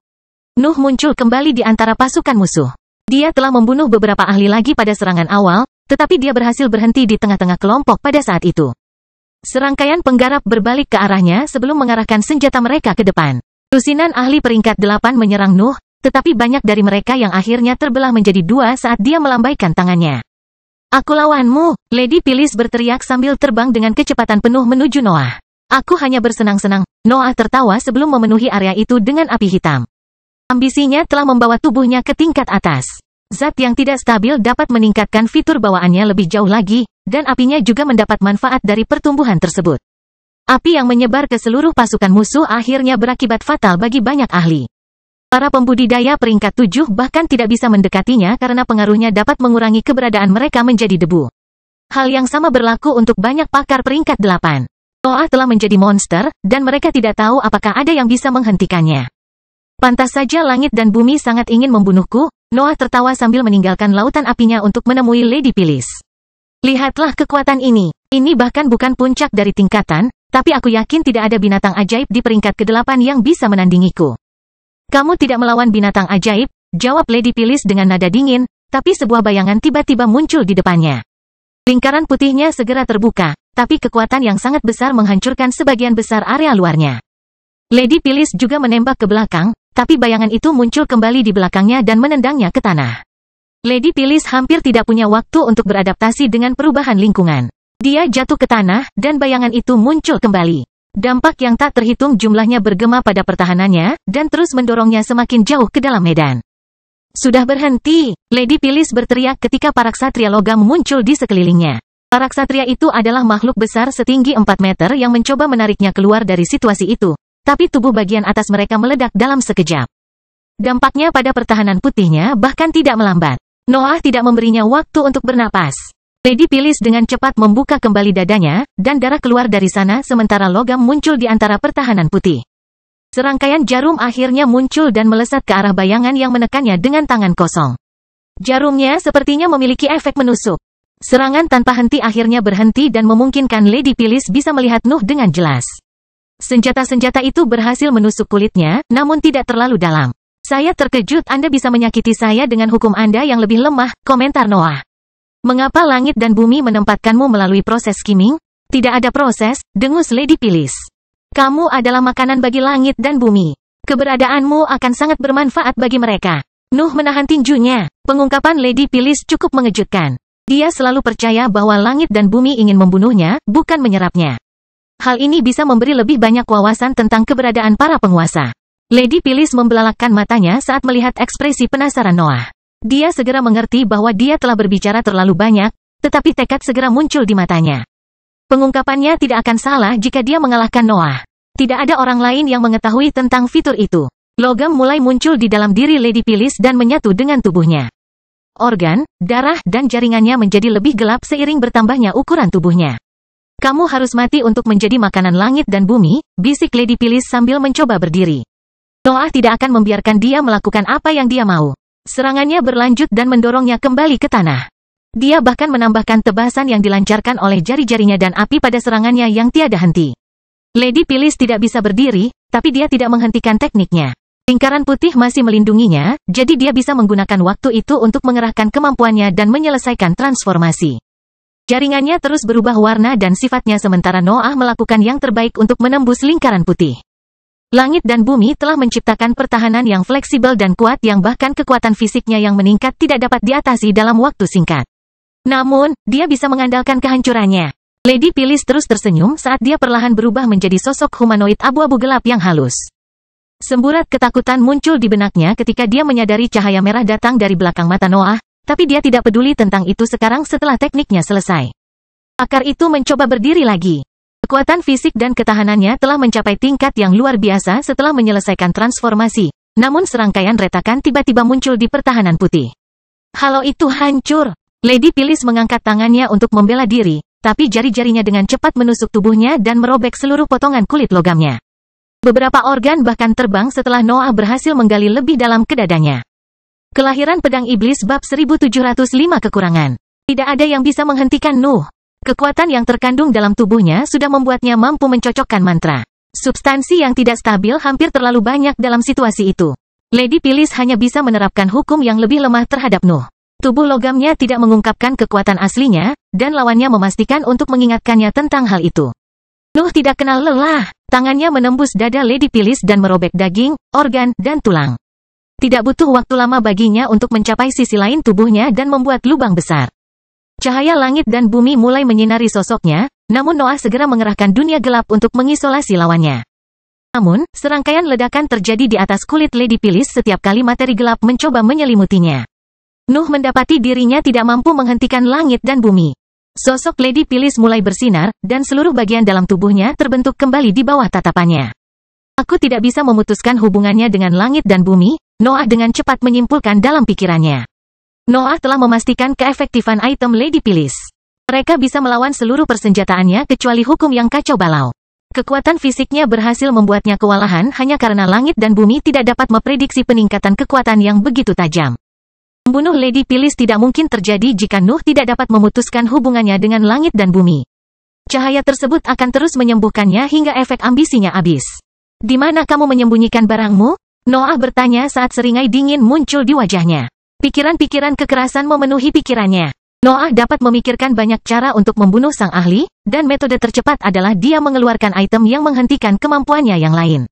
Nuh muncul kembali di antara pasukan musuh. Dia telah membunuh beberapa ahli lagi pada serangan awal, tetapi dia berhasil berhenti di tengah-tengah kelompok pada saat itu. Serangkaian penggarap berbalik ke arahnya sebelum mengarahkan senjata mereka ke depan. Lusinan ahli peringkat 8 menyerang Nuh, tetapi banyak dari mereka yang akhirnya terbelah menjadi dua saat dia melambaikan tangannya. Aku lawanmu, Lady Phyllis berteriak sambil terbang dengan kecepatan penuh menuju Noah. Aku hanya bersenang-senang, Noah tertawa sebelum memenuhi area itu dengan api hitam. Ambisinya telah membawa tubuhnya ke tingkat atas. Zat yang tidak stabil dapat meningkatkan fitur bawaannya lebih jauh lagi, dan apinya juga mendapat manfaat dari pertumbuhan tersebut. Api yang menyebar ke seluruh pasukan musuh akhirnya berakibat fatal bagi banyak ahli. Para pembudidaya peringkat 7 bahkan tidak bisa mendekatinya karena pengaruhnya dapat mengurangi keberadaan mereka menjadi debu. Hal yang sama berlaku untuk banyak pakar peringkat 8. Noah telah menjadi monster, dan mereka tidak tahu apakah ada yang bisa menghentikannya. Pantas saja langit dan bumi sangat ingin membunuhku, Noah tertawa sambil meninggalkan lautan apinya untuk menemui Lady Phyllis. Lihatlah kekuatan ini. Ini bahkan bukan puncak dari tingkatan, tapi aku yakin tidak ada binatang ajaib di peringkat ke-8 yang bisa menandingiku. Kamu tidak melawan binatang ajaib, jawab Lady Phyllis dengan nada dingin, tapi sebuah bayangan tiba-tiba muncul di depannya. Lingkaran putihnya segera terbuka, tapi kekuatan yang sangat besar menghancurkan sebagian besar area luarnya. Lady Phyllis juga menembak ke belakang, tapi bayangan itu muncul kembali di belakangnya dan menendangnya ke tanah. Lady Phyllis hampir tidak punya waktu untuk beradaptasi dengan perubahan lingkungan. Dia jatuh ke tanah, dan bayangan itu muncul kembali. Dampak yang tak terhitung jumlahnya bergema pada pertahanannya, dan terus mendorongnya semakin jauh ke dalam medan. Sudah berhenti, Lady Phyllis berteriak ketika para ksatria logam muncul di sekelilingnya. Para ksatria itu adalah makhluk besar setinggi 4 meter yang mencoba menariknya keluar dari situasi itu. Tapi tubuh bagian atas mereka meledak dalam sekejap. Dampaknya pada pertahanan putihnya bahkan tidak melambat. Noah tidak memberinya waktu untuk bernapas. Lady Phyllis dengan cepat membuka kembali dadanya, dan darah keluar dari sana sementara logam muncul di antara pertahanan putih. Serangkaian jarum akhirnya muncul dan melesat ke arah bayangan yang menekannya dengan tangan kosong. Jarumnya sepertinya memiliki efek menusuk. Serangan tanpa henti akhirnya berhenti dan memungkinkan Lady Phyllis bisa melihat Nuh dengan jelas. Senjata-senjata itu berhasil menusuk kulitnya, namun tidak terlalu dalam. Saya terkejut Anda bisa menyakiti saya dengan hukum Anda yang lebih lemah, komentar Noah. Mengapa langit dan bumi menempatkanmu melalui proses skimming? Tidak ada proses, dengus Lady Phyllis. Kamu adalah makanan bagi langit dan bumi. Keberadaanmu akan sangat bermanfaat bagi mereka. Nuh menahan tinjunya. Pengungkapan Lady Phyllis cukup mengejutkan. Dia selalu percaya bahwa langit dan bumi ingin membunuhnya, bukan menyerapnya. Hal ini bisa memberi lebih banyak wawasan tentang keberadaan para penguasa. Lady Phyllis membelalakkan matanya saat melihat ekspresi penasaran Noah. Dia segera mengerti bahwa dia telah berbicara terlalu banyak, tetapi tekad segera muncul di matanya. Pengungkapannya tidak akan salah jika dia mengalahkan Noah. Tidak ada orang lain yang mengetahui tentang fitur itu. Logam mulai muncul di dalam diri Lady Phyllis dan menyatu dengan tubuhnya. Organ, darah, dan jaringannya menjadi lebih gelap seiring bertambahnya ukuran tubuhnya. Kamu harus mati untuk menjadi makanan langit dan bumi, bisik Lady Phyllis sambil mencoba berdiri. Noah tidak akan membiarkan dia melakukan apa yang dia mau. Serangannya berlanjut dan mendorongnya kembali ke tanah. Dia bahkan menambahkan tebasan yang dilancarkan oleh jari-jarinya dan api pada serangannya yang tiada henti. Lady Phyllis tidak bisa berdiri, tapi dia tidak menghentikan tekniknya. Lingkaran putih masih melindunginya, jadi dia bisa menggunakan waktu itu untuk mengerahkan kemampuannya dan menyelesaikan transformasi. Jaringannya terus berubah warna dan sifatnya sementara Noah melakukan yang terbaik untuk menembus lingkaran putih. Langit dan bumi telah menciptakan pertahanan yang fleksibel dan kuat yang bahkan kekuatan fisiknya yang meningkat tidak dapat diatasi dalam waktu singkat. Namun, dia bisa mengandalkan kehancurannya. Lady Phyllis terus tersenyum saat dia perlahan berubah menjadi sosok humanoid abu-abu gelap yang halus. Semburat ketakutan muncul di benaknya ketika dia menyadari cahaya merah datang dari belakang mata Noah, tapi dia tidak peduli tentang itu sekarang setelah tekniknya selesai. Akar itu mencoba berdiri lagi. Kekuatan fisik dan ketahanannya telah mencapai tingkat yang luar biasa setelah menyelesaikan transformasi, namun serangkaian retakan tiba-tiba muncul di pertahanan putih. Halo itu hancur. Lady Phyllis mengangkat tangannya untuk membela diri, tapi jari-jarinya dengan cepat menusuk tubuhnya dan merobek seluruh potongan kulit logamnya. Beberapa organ bahkan terbang setelah Noah berhasil menggali lebih dalam ke dadanya. Kelahiran Pedang Iblis bab 1705 kekurangan. Tidak ada yang bisa menghentikan Nuh. Kekuatan yang terkandung dalam tubuhnya sudah membuatnya mampu mencocokkan mantra. Substansi yang tidak stabil hampir terlalu banyak dalam situasi itu. Lady Phyllis hanya bisa menerapkan hukum yang lebih lemah terhadap Nuh. Tubuh logamnya tidak mengungkapkan kekuatan aslinya, dan lawannya memastikan untuk mengingatkannya tentang hal itu. Nuh tidak kenal lelah. Tangannya menembus dada Lady Phyllis dan merobek daging, organ, dan tulang. Tidak butuh waktu lama baginya untuk mencapai sisi lain tubuhnya dan membuat lubang besar. Cahaya langit dan bumi mulai menyinari sosoknya, namun Noah segera mengerahkan dunia gelap untuk mengisolasi lawannya. Namun, serangkaian ledakan terjadi di atas kulit Lady Phyllis setiap kali materi gelap mencoba menyelimutinya. Nuh mendapati dirinya tidak mampu menghentikan langit dan bumi. Sosok Lady Phyllis mulai bersinar, dan seluruh bagian dalam tubuhnya terbentuk kembali di bawah tatapannya. Aku tidak bisa memutuskan hubungannya dengan langit dan bumi, Noah dengan cepat menyimpulkan dalam pikirannya. Noah telah memastikan keefektifan item Lady Phyllis. Mereka bisa melawan seluruh persenjataannya kecuali hukum yang kacau balau. Kekuatan fisiknya berhasil membuatnya kewalahan hanya karena langit dan bumi tidak dapat memprediksi peningkatan kekuatan yang begitu tajam. Membunuh Lady Phyllis tidak mungkin terjadi jika Nuh tidak dapat memutuskan hubungannya dengan langit dan bumi. Cahaya tersebut akan terus menyembuhkannya hingga efek ambisinya habis. Di mana kamu menyembunyikan barangmu? Noah bertanya saat seringai dingin muncul di wajahnya. Pikiran-pikiran kekerasan memenuhi pikirannya. Noah dapat memikirkan banyak cara untuk membunuh sang ahli, dan metode tercepat adalah dia mengeluarkan item yang menghentikan kemampuannya yang lain.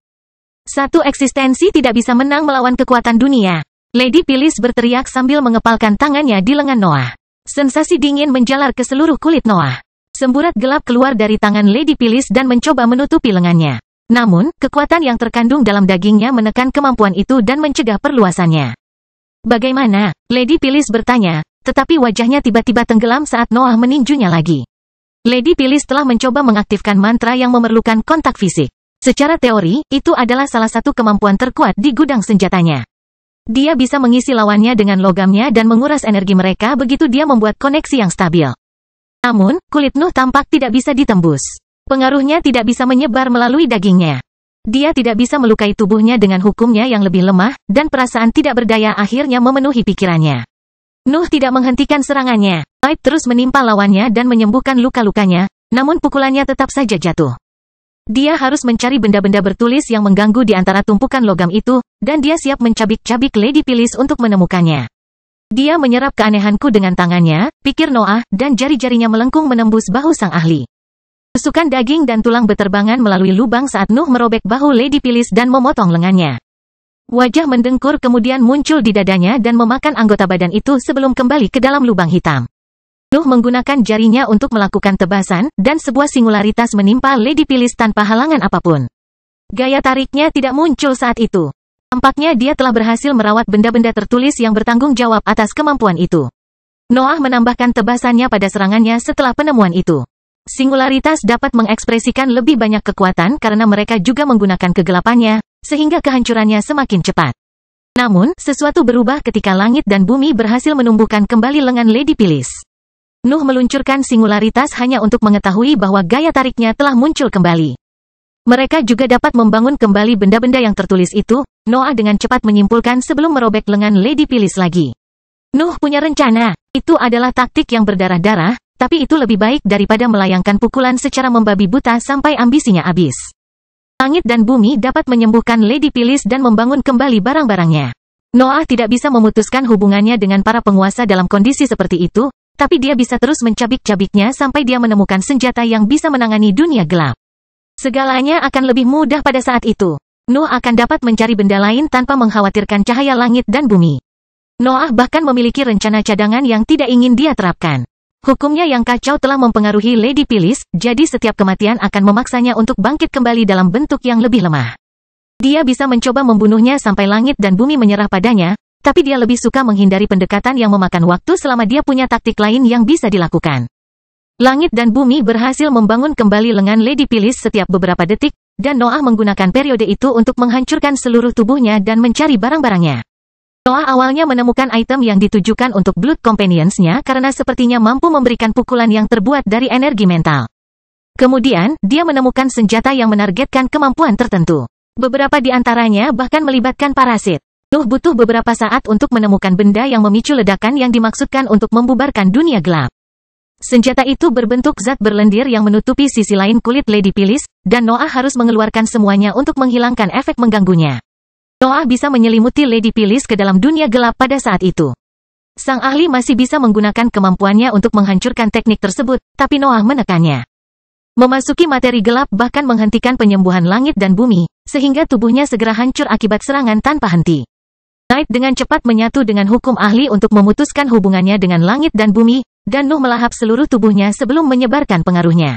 Satu eksistensi tidak bisa menang melawan kekuatan dunia. Lady Phyllis berteriak sambil mengepalkan tangannya di lengan Noah. Sensasi dingin menjalar ke seluruh kulit Noah. Semburat gelap keluar dari tangan Lady Phyllis dan mencoba menutupi lengannya. Namun, kekuatan yang terkandung dalam dagingnya menekan kemampuan itu dan mencegah perluasannya. Bagaimana? Lady Phyllis bertanya, tetapi wajahnya tiba-tiba tenggelam saat Noah meninjunya lagi. Lady Phyllis telah mencoba mengaktifkan mantra yang memerlukan kontak fisik. Secara teori, itu adalah salah satu kemampuan terkuat di gudang senjatanya. Dia bisa mengisi lawannya dengan logamnya dan menguras energi mereka begitu dia membuat koneksi yang stabil. Namun, kulit Nuh tampak tidak bisa ditembus. Pengaruhnya tidak bisa menyebar melalui dagingnya. Dia tidak bisa melukai tubuhnya dengan hukumnya yang lebih lemah, dan perasaan tidak berdaya akhirnya memenuhi pikirannya. Nuh tidak menghentikan serangannya. Aib terus menimpa lawannya dan menyembuhkan luka-lukanya, namun pukulannya tetap saja jatuh. Dia harus mencari benda-benda bertulis yang mengganggu di antara tumpukan logam itu, dan dia siap mencabik-cabik Lady Phyllis untuk menemukannya. Dia menyerap keanehanku dengan tangannya, pikir Noah, dan jari-jarinya melengkung menembus bahu sang ahli. Tusukan daging dan tulang beterbangan melalui lubang saat Nuh merobek bahu Lady Phyllis dan memotong lengannya. Wajah mendengkur kemudian muncul di dadanya dan memakan anggota badan itu sebelum kembali ke dalam lubang hitam. Nuh menggunakan jarinya untuk melakukan tebasan, dan sebuah singularitas menimpa Lady Phyllis tanpa halangan apapun. Gaya tariknya tidak muncul saat itu. Tampaknya dia telah berhasil merawat benda-benda tertulis yang bertanggung jawab atas kemampuan itu. Noah menambahkan tebasannya pada serangannya setelah penemuan itu. Singularitas dapat mengekspresikan lebih banyak kekuatan karena mereka juga menggunakan kegelapannya, sehingga kehancurannya semakin cepat. Namun, sesuatu berubah ketika langit dan bumi berhasil menumbuhkan kembali lengan Lady Phyllis. Nuh meluncurkan singularitas hanya untuk mengetahui bahwa gaya tariknya telah muncul kembali. Mereka juga dapat membangun kembali benda-benda yang tertulis itu, Noah dengan cepat menyimpulkan sebelum merobek lengan Lady Phyllis lagi. Nuh punya rencana. Itu adalah taktik yang berdarah-darah, tapi itu lebih baik daripada melayangkan pukulan secara membabi buta sampai ambisinya habis. Langit dan bumi dapat menyembuhkan Lady Phyllis dan membangun kembali barang-barangnya. Noah tidak bisa memutuskan hubungannya dengan para penguasa dalam kondisi seperti itu, tapi dia bisa terus mencabik-cabiknya sampai dia menemukan senjata yang bisa menangani dunia gelap. Segalanya akan lebih mudah pada saat itu. Noah akan dapat mencari benda lain tanpa mengkhawatirkan cahaya langit dan bumi. Noah bahkan memiliki rencana cadangan yang tidak ingin dia terapkan. Hukumnya yang kacau telah mempengaruhi Lady Phyllis, jadi setiap kematian akan memaksanya untuk bangkit kembali dalam bentuk yang lebih lemah. Dia bisa mencoba membunuhnya sampai langit dan bumi menyerah padanya, tapi dia lebih suka menghindari pendekatan yang memakan waktu selama dia punya taktik lain yang bisa dilakukan. Langit dan bumi berhasil membangun kembali lengan Lady Phyllis setiap beberapa detik, dan Noah menggunakan periode itu untuk menghancurkan seluruh tubuhnya dan mencari barang-barangnya. Noah awalnya menemukan item yang ditujukan untuk Blood Companions-nya karena sepertinya mampu memberikan pukulan yang terbuat dari energi mental. Kemudian, dia menemukan senjata yang menargetkan kemampuan tertentu. Beberapa di antaranya bahkan melibatkan parasit. Noah butuh beberapa saat untuk menemukan benda yang memicu ledakan yang dimaksudkan untuk membubarkan dunia gelap. Senjata itu berbentuk zat berlendir yang menutupi sisi lain kulit Lady Phyllis, dan Noah harus mengeluarkan semuanya untuk menghilangkan efek mengganggunya. Noah bisa menyelimuti Lady Phyllis ke dalam dunia gelap pada saat itu. Sang ahli masih bisa menggunakan kemampuannya untuk menghancurkan teknik tersebut, tapi Noah menekannya. Memasuki materi gelap bahkan menghentikan penyembuhan langit dan bumi, sehingga tubuhnya segera hancur akibat serangan tanpa henti. Knight dengan cepat menyatu dengan hukum ahli untuk memutuskan hubungannya dengan langit dan bumi, dan Nuh melahap seluruh tubuhnya sebelum menyebarkan pengaruhnya.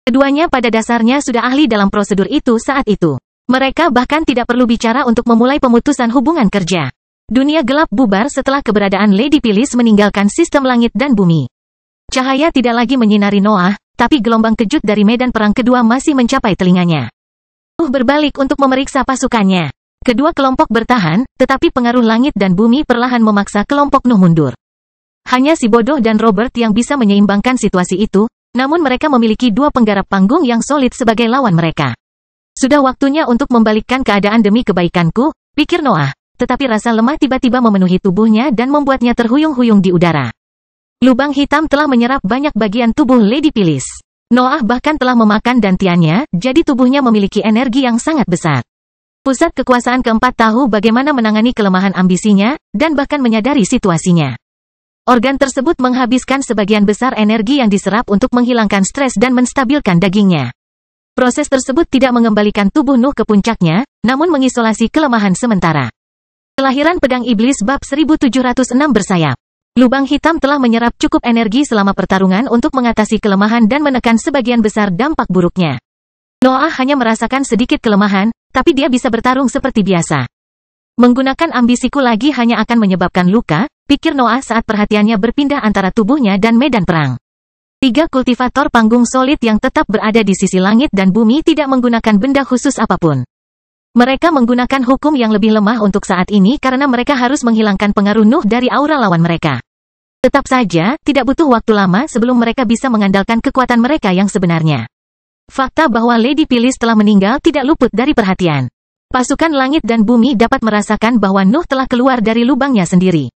Keduanya pada dasarnya sudah ahli dalam prosedur itu saat itu. Mereka bahkan tidak perlu bicara untuk memulai pemutusan hubungan kerja. Dunia gelap bubar setelah keberadaan Lady Phyllis meninggalkan sistem langit dan bumi. Cahaya tidak lagi menyinari Noah, tapi gelombang kejut dari medan perang kedua masih mencapai telinganya. Nuh berbalik untuk memeriksa pasukannya. Kedua kelompok bertahan, tetapi pengaruh langit dan bumi perlahan memaksa kelompok Nuh mundur. Hanya si bodoh dan Robert yang bisa menyeimbangkan situasi itu, namun mereka memiliki dua penggarap panggung yang solid sebagai lawan mereka. Sudah waktunya untuk membalikkan keadaan demi kebaikanku, pikir Noah, tetapi rasa lemah tiba-tiba memenuhi tubuhnya dan membuatnya terhuyung-huyung di udara. Lubang hitam telah menyerap banyak bagian tubuh Lady Phyllis. Noah bahkan telah memakan dantiannya, jadi tubuhnya memiliki energi yang sangat besar. Pusat kekuasaan keempat tahu bagaimana menangani kelemahan ambisinya, dan bahkan menyadari situasinya. Organ tersebut menghabiskan sebagian besar energi yang diserap untuk menghilangkan stres dan menstabilkan dagingnya. Proses tersebut tidak mengembalikan tubuh Nuh ke puncaknya, namun mengisolasi kelemahan sementara. Kelahiran Pedang Iblis bab 1706 bersayap. Lubang hitam telah menyerap cukup energi selama pertarungan untuk mengatasi kelemahan dan menekan sebagian besar dampak buruknya. Noah hanya merasakan sedikit kelemahan, tapi dia bisa bertarung seperti biasa. Menggunakan ambisiku lagi hanya akan menyebabkan luka, pikir Noah saat perhatiannya berpindah antara tubuhnya dan medan perang. Tiga kultivator panggung solid yang tetap berada di sisi langit dan bumi tidak menggunakan benda khusus apapun. Mereka menggunakan hukum yang lebih lemah untuk saat ini karena mereka harus menghilangkan pengaruh Nuh dari aura lawan mereka. Tetap saja, tidak butuh waktu lama sebelum mereka bisa mengandalkan kekuatan mereka yang sebenarnya. Fakta bahwa Lady Phyllis telah meninggal tidak luput dari perhatian. Pasukan langit dan bumi dapat merasakan bahwa Nuh telah keluar dari lubangnya sendiri.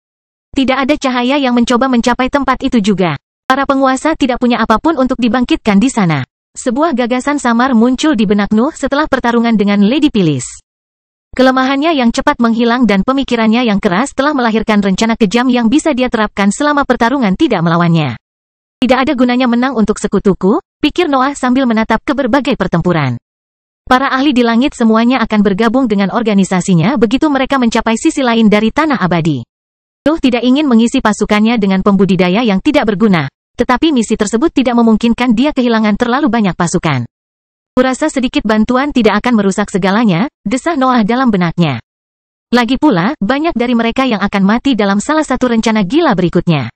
Tidak ada cahaya yang mencoba mencapai tempat itu juga. Para penguasa tidak punya apapun untuk dibangkitkan di sana. Sebuah gagasan samar muncul di benak Nuh setelah pertarungan dengan Lady Phyllis. Kelemahannya yang cepat menghilang dan pemikirannya yang keras telah melahirkan rencana kejam yang bisa dia terapkan selama pertarungan tidak melawannya. Tidak ada gunanya menang untuk sekutuku, pikir Noah sambil menatap ke berbagai pertempuran. Para ahli di langit semuanya akan bergabung dengan organisasinya begitu mereka mencapai sisi lain dari tanah abadi. Nuh tidak ingin mengisi pasukannya dengan pembudidaya yang tidak berguna. Tetapi misi tersebut tidak memungkinkan dia kehilangan terlalu banyak pasukan. Kurasa sedikit bantuan tidak akan merusak segalanya, desah Noah dalam benaknya. Lagi pula, banyak dari mereka yang akan mati dalam salah satu rencana gila berikutnya.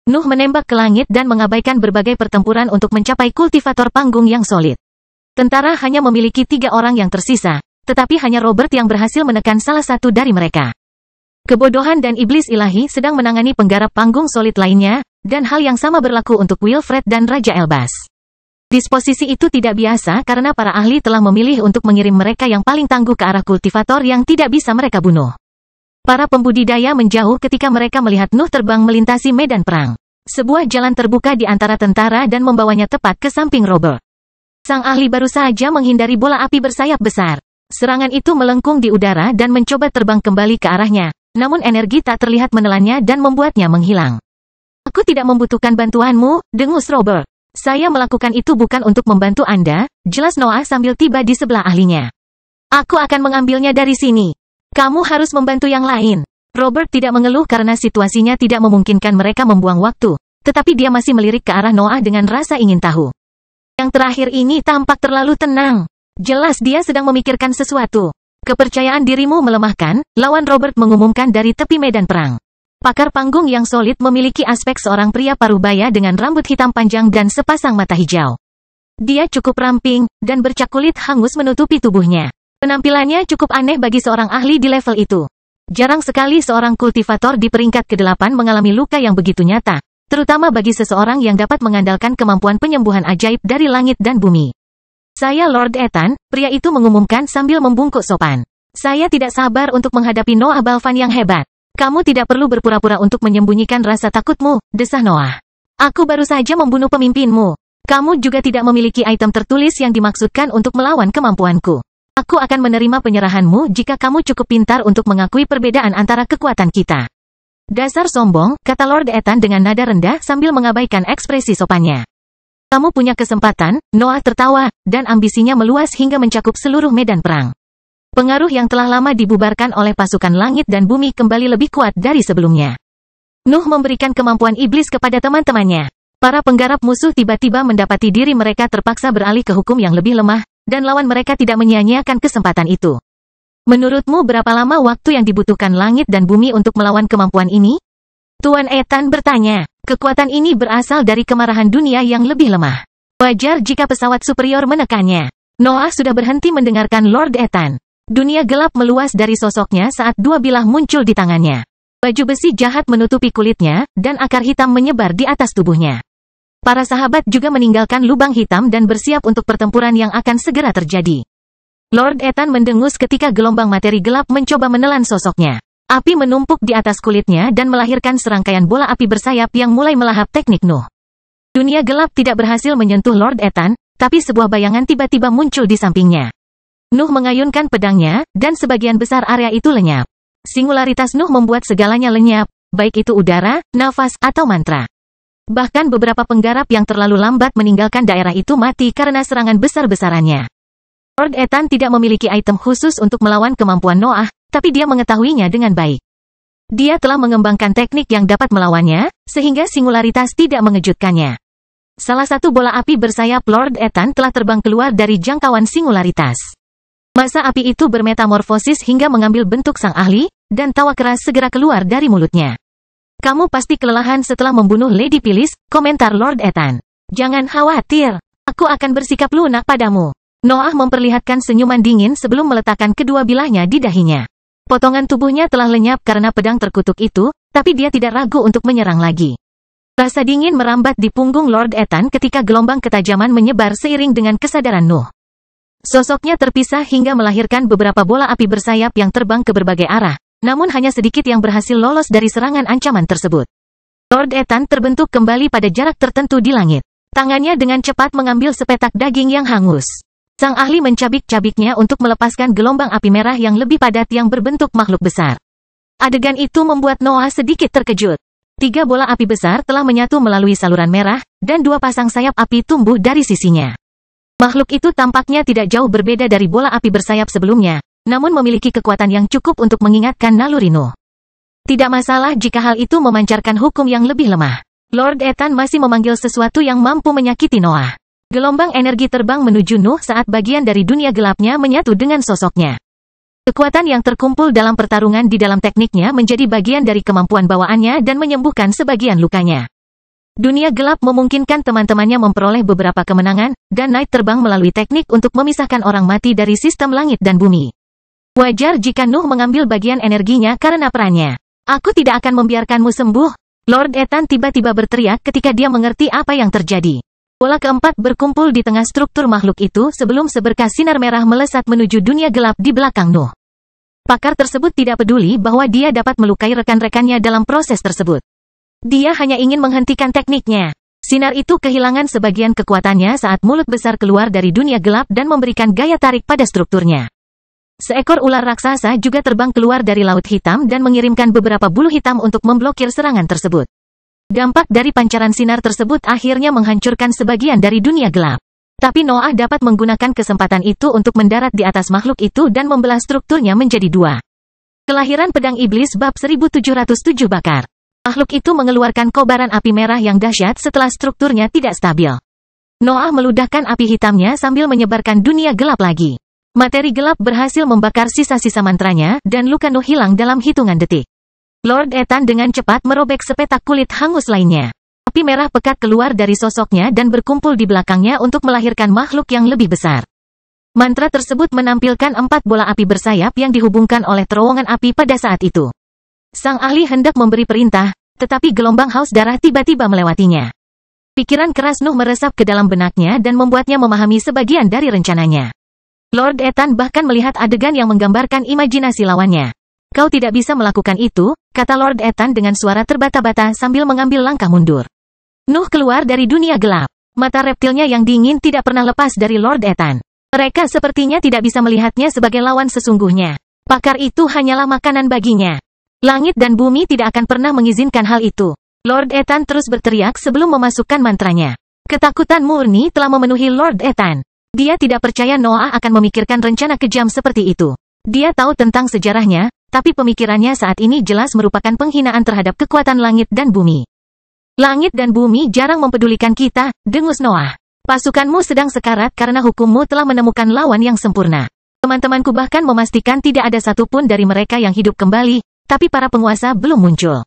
Nuh menembak ke langit dan mengabaikan berbagai pertempuran untuk mencapai kultivator panggung yang solid. Tentara hanya memiliki 3 orang yang tersisa, tetapi hanya Robert yang berhasil menekan salah satu dari mereka. Kebodohan dan iblis ilahi sedang menangani penggarap panggung solid lainnya, dan hal yang sama berlaku untuk Wilfred dan Raja Elbas. Disposisi itu tidak biasa karena para ahli telah memilih untuk mengirim mereka yang paling tangguh ke arah kultivator yang tidak bisa mereka bunuh. Para pembudidaya menjauh ketika mereka melihat Nuh terbang melintasi medan perang. Sebuah jalan terbuka di antara tentara dan membawanya tepat ke samping Robert. Sang ahli baru saja menghindari bola api bersayap besar. Serangan itu melengkung di udara dan mencoba terbang kembali ke arahnya, namun energi tak terlihat menelannya dan membuatnya menghilang. Aku tidak membutuhkan bantuanmu, dengus Robert. Saya melakukan itu bukan untuk membantu Anda, jelas Noah sambil tiba di sebelah ahlinya. Aku akan mengambilnya dari sini. Kamu harus membantu yang lain. Robert tidak mengeluh karena situasinya tidak memungkinkan mereka membuang waktu, tetapi dia masih melirik ke arah Noah dengan rasa ingin tahu. Yang terakhir ini tampak terlalu tenang. Jelas dia sedang memikirkan sesuatu. Kepercayaan dirimu melemahkan, lawan Robert mengumumkan dari tepi medan perang. Pakar panggung yang solid memiliki aspek seorang pria parubaya dengan rambut hitam panjang dan sepasang mata hijau. Dia cukup ramping, dan bercak kulit hangus menutupi tubuhnya. Penampilannya cukup aneh bagi seorang ahli di level itu. Jarang sekali seorang kultivator di peringkat ke-8 mengalami luka yang begitu nyata, terutama bagi seseorang yang dapat mengandalkan kemampuan penyembuhan ajaib dari langit dan bumi. Saya Lord Ethan, pria itu mengumumkan sambil membungkuk sopan. Saya tidak sabar untuk menghadapi Noah Balvan yang hebat. Kamu tidak perlu berpura-pura untuk menyembunyikan rasa takutmu, desah Noah. Aku baru saja membunuh pemimpinmu. Kamu juga tidak memiliki item tertulis yang dimaksudkan untuk melawan kemampuanku. Aku akan menerima penyerahanmu jika kamu cukup pintar untuk mengakui perbedaan antara kekuatan kita. Dasar sombong, kata Lord Ethan dengan nada rendah sambil mengabaikan ekspresi sopannya. Kamu punya kesempatan, Noah tertawa, dan ambisinya meluas hingga mencakup seluruh medan perang. Pengaruh yang telah lama dibubarkan oleh pasukan langit dan bumi kembali lebih kuat dari sebelumnya. Nuh memberikan kemampuan iblis kepada teman-temannya. Para penggarap musuh tiba-tiba mendapati diri mereka terpaksa beralih ke hukum yang lebih lemah, dan lawan mereka tidak menyia-nyiakan kesempatan itu. Menurutmu berapa lama waktu yang dibutuhkan langit dan bumi untuk melawan kemampuan ini? Tuan Ethan bertanya. Kekuatan ini berasal dari kemarahan dunia yang lebih lemah. Wajar jika pesawat superior menekannya. Noah sudah berhenti mendengarkan Lord Ethan. Dunia gelap meluas dari sosoknya saat dua bilah muncul di tangannya. Baju besi jahat menutupi kulitnya, dan akar hitam menyebar di atas tubuhnya. Para sahabat juga meninggalkan lubang hitam dan bersiap untuk pertempuran yang akan segera terjadi. Lord Ethan mendengus ketika gelombang materi gelap mencoba menelan sosoknya. Api menumpuk di atas kulitnya dan melahirkan serangkaian bola api bersayap yang mulai melahap teknik Nuh. Dunia gelap tidak berhasil menyentuh Lord Ethan, tapi sebuah bayangan tiba-tiba muncul di sampingnya. Nuh mengayunkan pedangnya, dan sebagian besar area itu lenyap. Singularitas Nuh membuat segalanya lenyap, baik itu udara, nafas, atau mantra. Bahkan beberapa penggarap yang terlalu lambat meninggalkan daerah itu mati karena serangan besar-besarannya. Lord Ethan tidak memiliki item khusus untuk melawan kemampuan Noah, tapi dia mengetahuinya dengan baik. Dia telah mengembangkan teknik yang dapat melawannya, sehingga singularitas tidak mengejutkannya. Salah satu bola api bersayap Lord Ethan telah terbang keluar dari jangkauan singularitas. Massa api itu bermetamorfosis hingga mengambil bentuk sang ahli, dan tawa keras segera keluar dari mulutnya. Kamu pasti kelelahan setelah membunuh Lady Phyllis, komentar Lord Ethan. Jangan khawatir, aku akan bersikap lunak padamu. Noah memperlihatkan senyuman dingin sebelum meletakkan kedua bilahnya di dahinya. Potongan tubuhnya telah lenyap karena pedang terkutuk itu, tapi dia tidak ragu untuk menyerang lagi. Rasa dingin merambat di punggung Lord Ethan ketika gelombang ketajaman menyebar seiring dengan kesadaran Nuh. Sosoknya terpisah hingga melahirkan beberapa bola api bersayap yang terbang ke berbagai arah. Namun hanya sedikit yang berhasil lolos dari serangan ancaman tersebut. Lord Ethan terbentuk kembali pada jarak tertentu di langit. Tangannya dengan cepat mengambil sepetak daging yang hangus. Sang ahli mencabik-cabiknya untuk melepaskan gelombang api merah yang lebih padat yang berbentuk makhluk besar. Adegan itu membuat Noah sedikit terkejut. 3 bola api besar telah menyatu melalui saluran merah, dan 2 pasang sayap api tumbuh dari sisinya. Makhluk itu tampaknya tidak jauh berbeda dari bola api bersayap sebelumnya, namun memiliki kekuatan yang cukup untuk mengingatkan naluri Nuh. Tidak masalah jika hal itu memancarkan hukum yang lebih lemah. Lord Ethan masih memanggil sesuatu yang mampu menyakiti Noah. Gelombang energi terbang menuju Nuh saat bagian dari dunia gelapnya menyatu dengan sosoknya. Kekuatan yang terkumpul dalam pertarungan di dalam tekniknya menjadi bagian dari kemampuan bawaannya dan menyembuhkan sebagian lukanya. Dunia gelap memungkinkan teman-temannya memperoleh beberapa kemenangan, dan naik terbang melalui teknik untuk memisahkan orang mati dari sistem langit dan bumi. Wajar jika Nuh mengambil bagian energinya karena perannya. Aku tidak akan membiarkanmu sembuh. Lord Ethan tiba-tiba berteriak ketika dia mengerti apa yang terjadi. Bola keempat berkumpul di tengah struktur makhluk itu sebelum seberkas sinar merah melesat menuju dunia gelap di belakang Nuh. Pakar tersebut tidak peduli bahwa dia dapat melukai rekan-rekannya dalam proses tersebut. Dia hanya ingin menghentikan tekniknya. Sinar itu kehilangan sebagian kekuatannya saat mulut besar keluar dari dunia gelap dan memberikan gaya tarik pada strukturnya. Seekor ular raksasa juga terbang keluar dari laut hitam dan mengirimkan beberapa bulu hitam untuk memblokir serangan tersebut. Dampak dari pancaran sinar tersebut akhirnya menghancurkan sebagian dari dunia gelap. Tapi Noah dapat menggunakan kesempatan itu untuk mendarat di atas makhluk itu dan membelah strukturnya menjadi dua. Kelahiran pedang iblis bab 1707 bakar. Makhluk itu mengeluarkan kobaran api merah yang dahsyat setelah strukturnya tidak stabil. Noah meludahkan api hitamnya sambil menyebarkan dunia gelap lagi. Materi gelap berhasil membakar sisa-sisa mantranya, dan luka Nuh hilang dalam hitungan detik. Lord Ethan dengan cepat merobek sepetak kulit hangus lainnya. Api merah pekat keluar dari sosoknya dan berkumpul di belakangnya untuk melahirkan makhluk yang lebih besar. Mantra tersebut menampilkan 4 bola api bersayap yang dihubungkan oleh terowongan api pada saat itu. Sang ahli hendak memberi perintah, tetapi gelombang haus darah tiba-tiba melewatinya. Pikiran keras Nuh meresap ke dalam benaknya dan membuatnya memahami sebagian dari rencananya. Lord Ethan bahkan melihat adegan yang menggambarkan imajinasi lawannya. Kau tidak bisa melakukan itu, kata Lord Ethan dengan suara terbata-bata sambil mengambil langkah mundur. Nuh keluar dari dunia gelap. Mata reptilnya yang dingin tidak pernah lepas dari Lord Ethan. Mereka sepertinya tidak bisa melihatnya sebagai lawan sesungguhnya. Pakar itu hanyalah makanan baginya. Langit dan bumi tidak akan pernah mengizinkan hal itu. Lord Ethan terus berteriak sebelum memasukkan mantranya. Ketakutan murni telah memenuhi Lord Ethan. Dia tidak percaya Noah akan memikirkan rencana kejam seperti itu. Dia tahu tentang sejarahnya, tapi pemikirannya saat ini jelas merupakan penghinaan terhadap kekuatan langit dan bumi. Langit dan bumi jarang mempedulikan kita, dengus Noah. Pasukanmu sedang sekarat karena hukummu telah menemukan lawan yang sempurna. Teman-temanku bahkan memastikan tidak ada satupun dari mereka yang hidup kembali, tapi para penguasa belum muncul.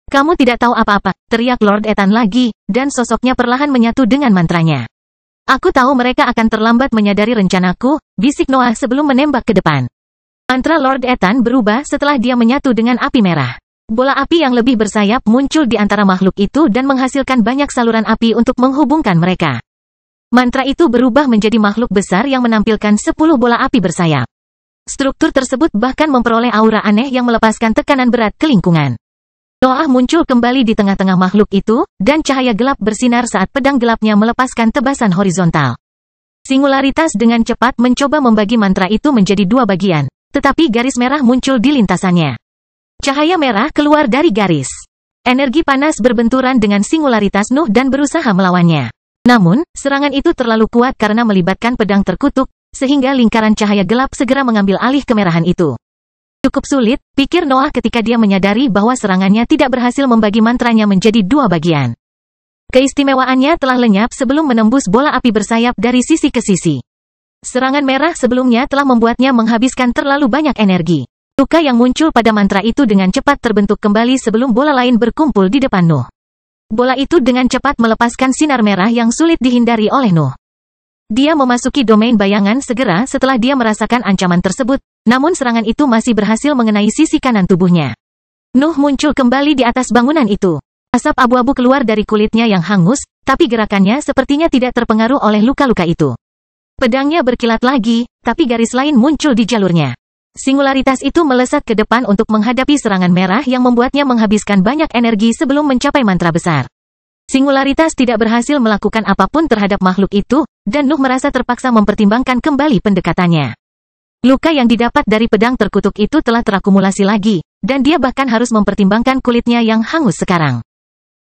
Kamu tidak tahu apa-apa, teriak Lord Ethan lagi, dan sosoknya perlahan menyatu dengan mantranya. Aku tahu mereka akan terlambat menyadari rencanaku, bisik Noah sebelum menembak ke depan. Mantra Lord Ethan berubah setelah dia menyatu dengan api merah. Bola api yang lebih bersayap muncul di antara makhluk itu dan menghasilkan banyak saluran api untuk menghubungkan mereka. Mantra itu berubah menjadi makhluk besar yang menampilkan 10 bola api bersayap. Struktur tersebut bahkan memperoleh aura aneh yang melepaskan tekanan berat ke lingkungan. Noah muncul kembali di tengah-tengah makhluk itu, dan cahaya gelap bersinar saat pedang gelapnya melepaskan tebasan horizontal. Singularitas dengan cepat mencoba membagi mantra itu menjadi 2 bagian, tetapi garis merah muncul di lintasannya. Cahaya merah keluar dari garis. Energi panas berbenturan dengan singularitas Nuh dan berusaha melawannya. Namun, serangan itu terlalu kuat karena melibatkan pedang terkutuk, sehingga lingkaran cahaya gelap segera mengambil alih kemerahan itu. Cukup sulit, pikir Noah ketika dia menyadari bahwa serangannya tidak berhasil membagi mantranya menjadi 2 bagian. Keistimewaannya telah lenyap sebelum menembus bola api bersayap dari sisi ke sisi. Serangan merah sebelumnya telah membuatnya menghabiskan terlalu banyak energi. Luka yang muncul pada mantra itu dengan cepat terbentuk kembali sebelum bola lain berkumpul di depan Nuh. Bola itu dengan cepat melepaskan sinar merah yang sulit dihindari oleh Nuh. Dia memasuki domain bayangan segera setelah dia merasakan ancaman tersebut, namun serangan itu masih berhasil mengenai sisi kanan tubuhnya. Nuh muncul kembali di atas bangunan itu. Asap abu-abu keluar dari kulitnya yang hangus, tapi gerakannya sepertinya tidak terpengaruh oleh luka-luka itu. Pedangnya berkilat lagi, tapi garis lain muncul di jalurnya. Singularitas itu melesat ke depan untuk menghadapi serangan merah yang membuatnya menghabiskan banyak energi sebelum mencapai mantra besar. Singularitas tidak berhasil melakukan apapun terhadap makhluk itu, dan Nuh merasa terpaksa mempertimbangkan kembali pendekatannya. Luka yang didapat dari pedang terkutuk itu telah terakumulasi lagi, dan dia bahkan harus mempertimbangkan kulitnya yang hangus sekarang.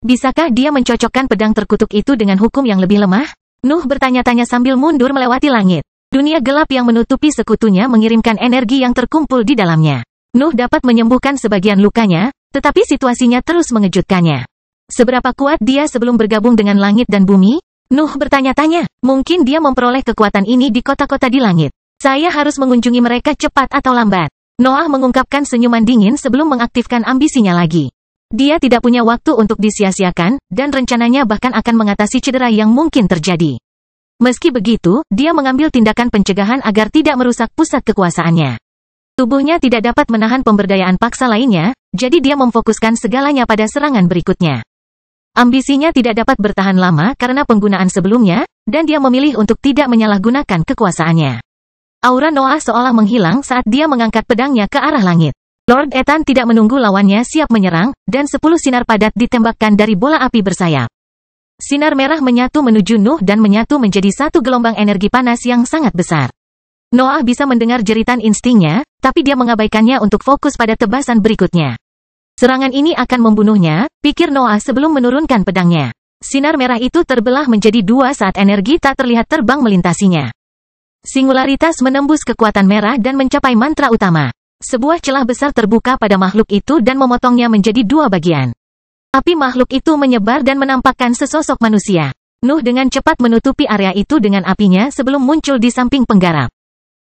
Bisakah dia mencocokkan pedang terkutuk itu dengan hukum yang lebih lemah? Nuh bertanya-tanya sambil mundur melewati langit. Dunia gelap yang menutupi sekutunya mengirimkan energi yang terkumpul di dalamnya. Nuh dapat menyembuhkan sebagian lukanya, tetapi situasinya terus mengejutkannya. Seberapa kuat dia sebelum bergabung dengan langit dan bumi? Nuh bertanya-tanya, mungkin dia memperoleh kekuatan ini di kota-kota di langit. Saya harus mengunjungi mereka cepat atau lambat. Noah mengungkapkan senyuman dingin sebelum mengaktifkan ambisinya lagi. Dia tidak punya waktu untuk disia-siakan, dan rencananya bahkan akan mengatasi cedera yang mungkin terjadi. Meski begitu, dia mengambil tindakan pencegahan agar tidak merusak pusat kekuasaannya. Tubuhnya tidak dapat menahan pemberdayaan paksa lainnya, jadi dia memfokuskan segalanya pada serangan berikutnya. Ambisinya tidak dapat bertahan lama karena penggunaan sebelumnya, dan dia memilih untuk tidak menyalahgunakan kekuasaannya. Aura Noah seolah menghilang saat dia mengangkat pedangnya ke arah langit. Lord Ethan tidak menunggu lawannya siap menyerang, dan 10 sinar padat ditembakkan dari bola api bersayap. Sinar merah menyatu menuju Nuh dan menyatu menjadi satu gelombang energi panas yang sangat besar. Noah bisa mendengar jeritan instingnya, tapi dia mengabaikannya untuk fokus pada tebasan berikutnya. Serangan ini akan membunuhnya, pikir Noah sebelum menurunkan pedangnya. Sinar merah itu terbelah menjadi dua saat energi tak terlihat terbang melintasinya. Singularitas menembus kekuatan merah dan mencapai mantra utama. Sebuah celah besar terbuka pada makhluk itu dan memotongnya menjadi dua bagian. Api makhluk itu menyebar dan menampakkan sesosok manusia. Nuh dengan cepat menutupi area itu dengan apinya sebelum muncul di samping penggarap.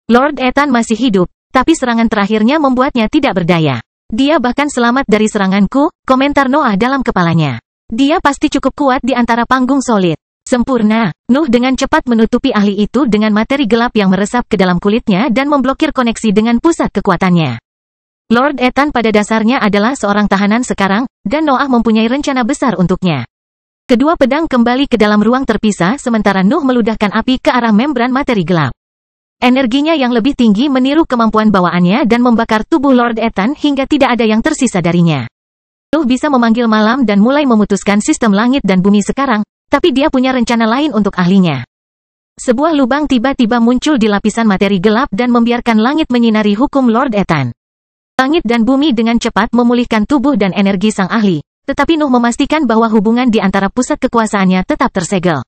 Lord Ethan masih hidup, tapi serangan terakhirnya membuatnya tidak berdaya. Dia bahkan selamat dari seranganku, komentar Noah dalam kepalanya. Dia pasti cukup kuat di antara panggung solid. Sempurna. Nuh dengan cepat menutupi ahli itu dengan materi gelap yang meresap ke dalam kulitnya dan memblokir koneksi dengan pusat kekuatannya. Lord Ethan pada dasarnya adalah seorang tahanan sekarang, dan Noah mempunyai rencana besar untuknya. Kedua pedang kembali ke dalam ruang terpisah sementara Nuh meludahkan api ke arah membran materi gelap. Energinya yang lebih tinggi meniru kemampuan bawaannya dan membakar tubuh Lord Ethan hingga tidak ada yang tersisa darinya. Nuh bisa memanggil malam dan mulai memutuskan sistem langit dan bumi sekarang, tapi dia punya rencana lain untuk ahlinya. Sebuah lubang tiba-tiba muncul di lapisan materi gelap dan membiarkan langit menyinari hukum Lord Ethan. Langit dan bumi dengan cepat memulihkan tubuh dan energi sang ahli, tetapi Nuh memastikan bahwa hubungan di antara pusat kekuasaannya tetap tersegel.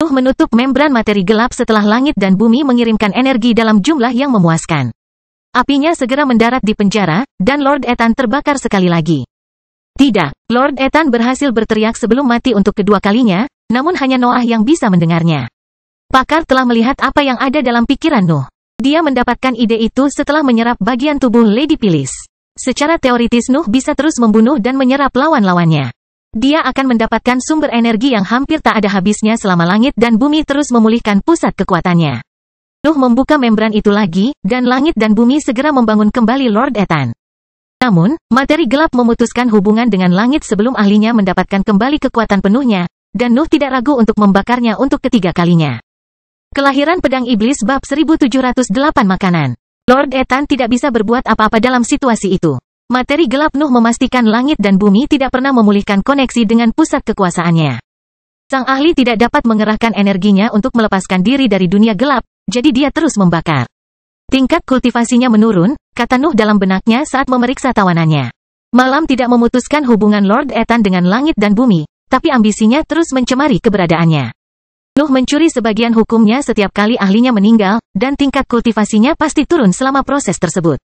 Nuh menutup membran materi gelap setelah langit dan bumi mengirimkan energi dalam jumlah yang memuaskan. Apinya segera mendarat di penjara, dan Lord Ethan terbakar sekali lagi. Tidak, Lord Ethan berhasil berteriak sebelum mati untuk kedua kalinya, namun hanya Noah yang bisa mendengarnya. Pakar telah melihat apa yang ada dalam pikiran Nuh. Dia mendapatkan ide itu setelah menyerap bagian tubuh Lady Phyllis. Secara teoritis Nuh bisa terus membunuh dan menyerap lawan-lawannya. Dia akan mendapatkan sumber energi yang hampir tak ada habisnya selama langit dan bumi terus memulihkan pusat kekuatannya. Nuh membuka membran itu lagi, dan langit dan bumi segera membangun kembali Lord Ethan. Namun, materi gelap memutuskan hubungan dengan langit sebelum ahlinya mendapatkan kembali kekuatan penuhnya, dan Nuh tidak ragu untuk membakarnya untuk ketiga kalinya. Kelahiran Pedang Iblis bab 1708 makanan. Lord Ethan tidak bisa berbuat apa-apa dalam situasi itu. Materi gelap Nuh memastikan langit dan bumi tidak pernah memulihkan koneksi dengan pusat kekuasaannya. Sang ahli tidak dapat mengerahkan energinya untuk melepaskan diri dari dunia gelap, jadi dia terus membakar. Tingkat kultivasinya menurun, kata Nuh dalam benaknya saat memeriksa tawanannya. Malam tidak memutuskan hubungan Lord Ethan dengan langit dan bumi, tapi ambisinya terus mencemari keberadaannya. Nuh mencuri sebagian hukumnya setiap kali ahlinya meninggal, dan tingkat kultivasinya pasti turun selama proses tersebut.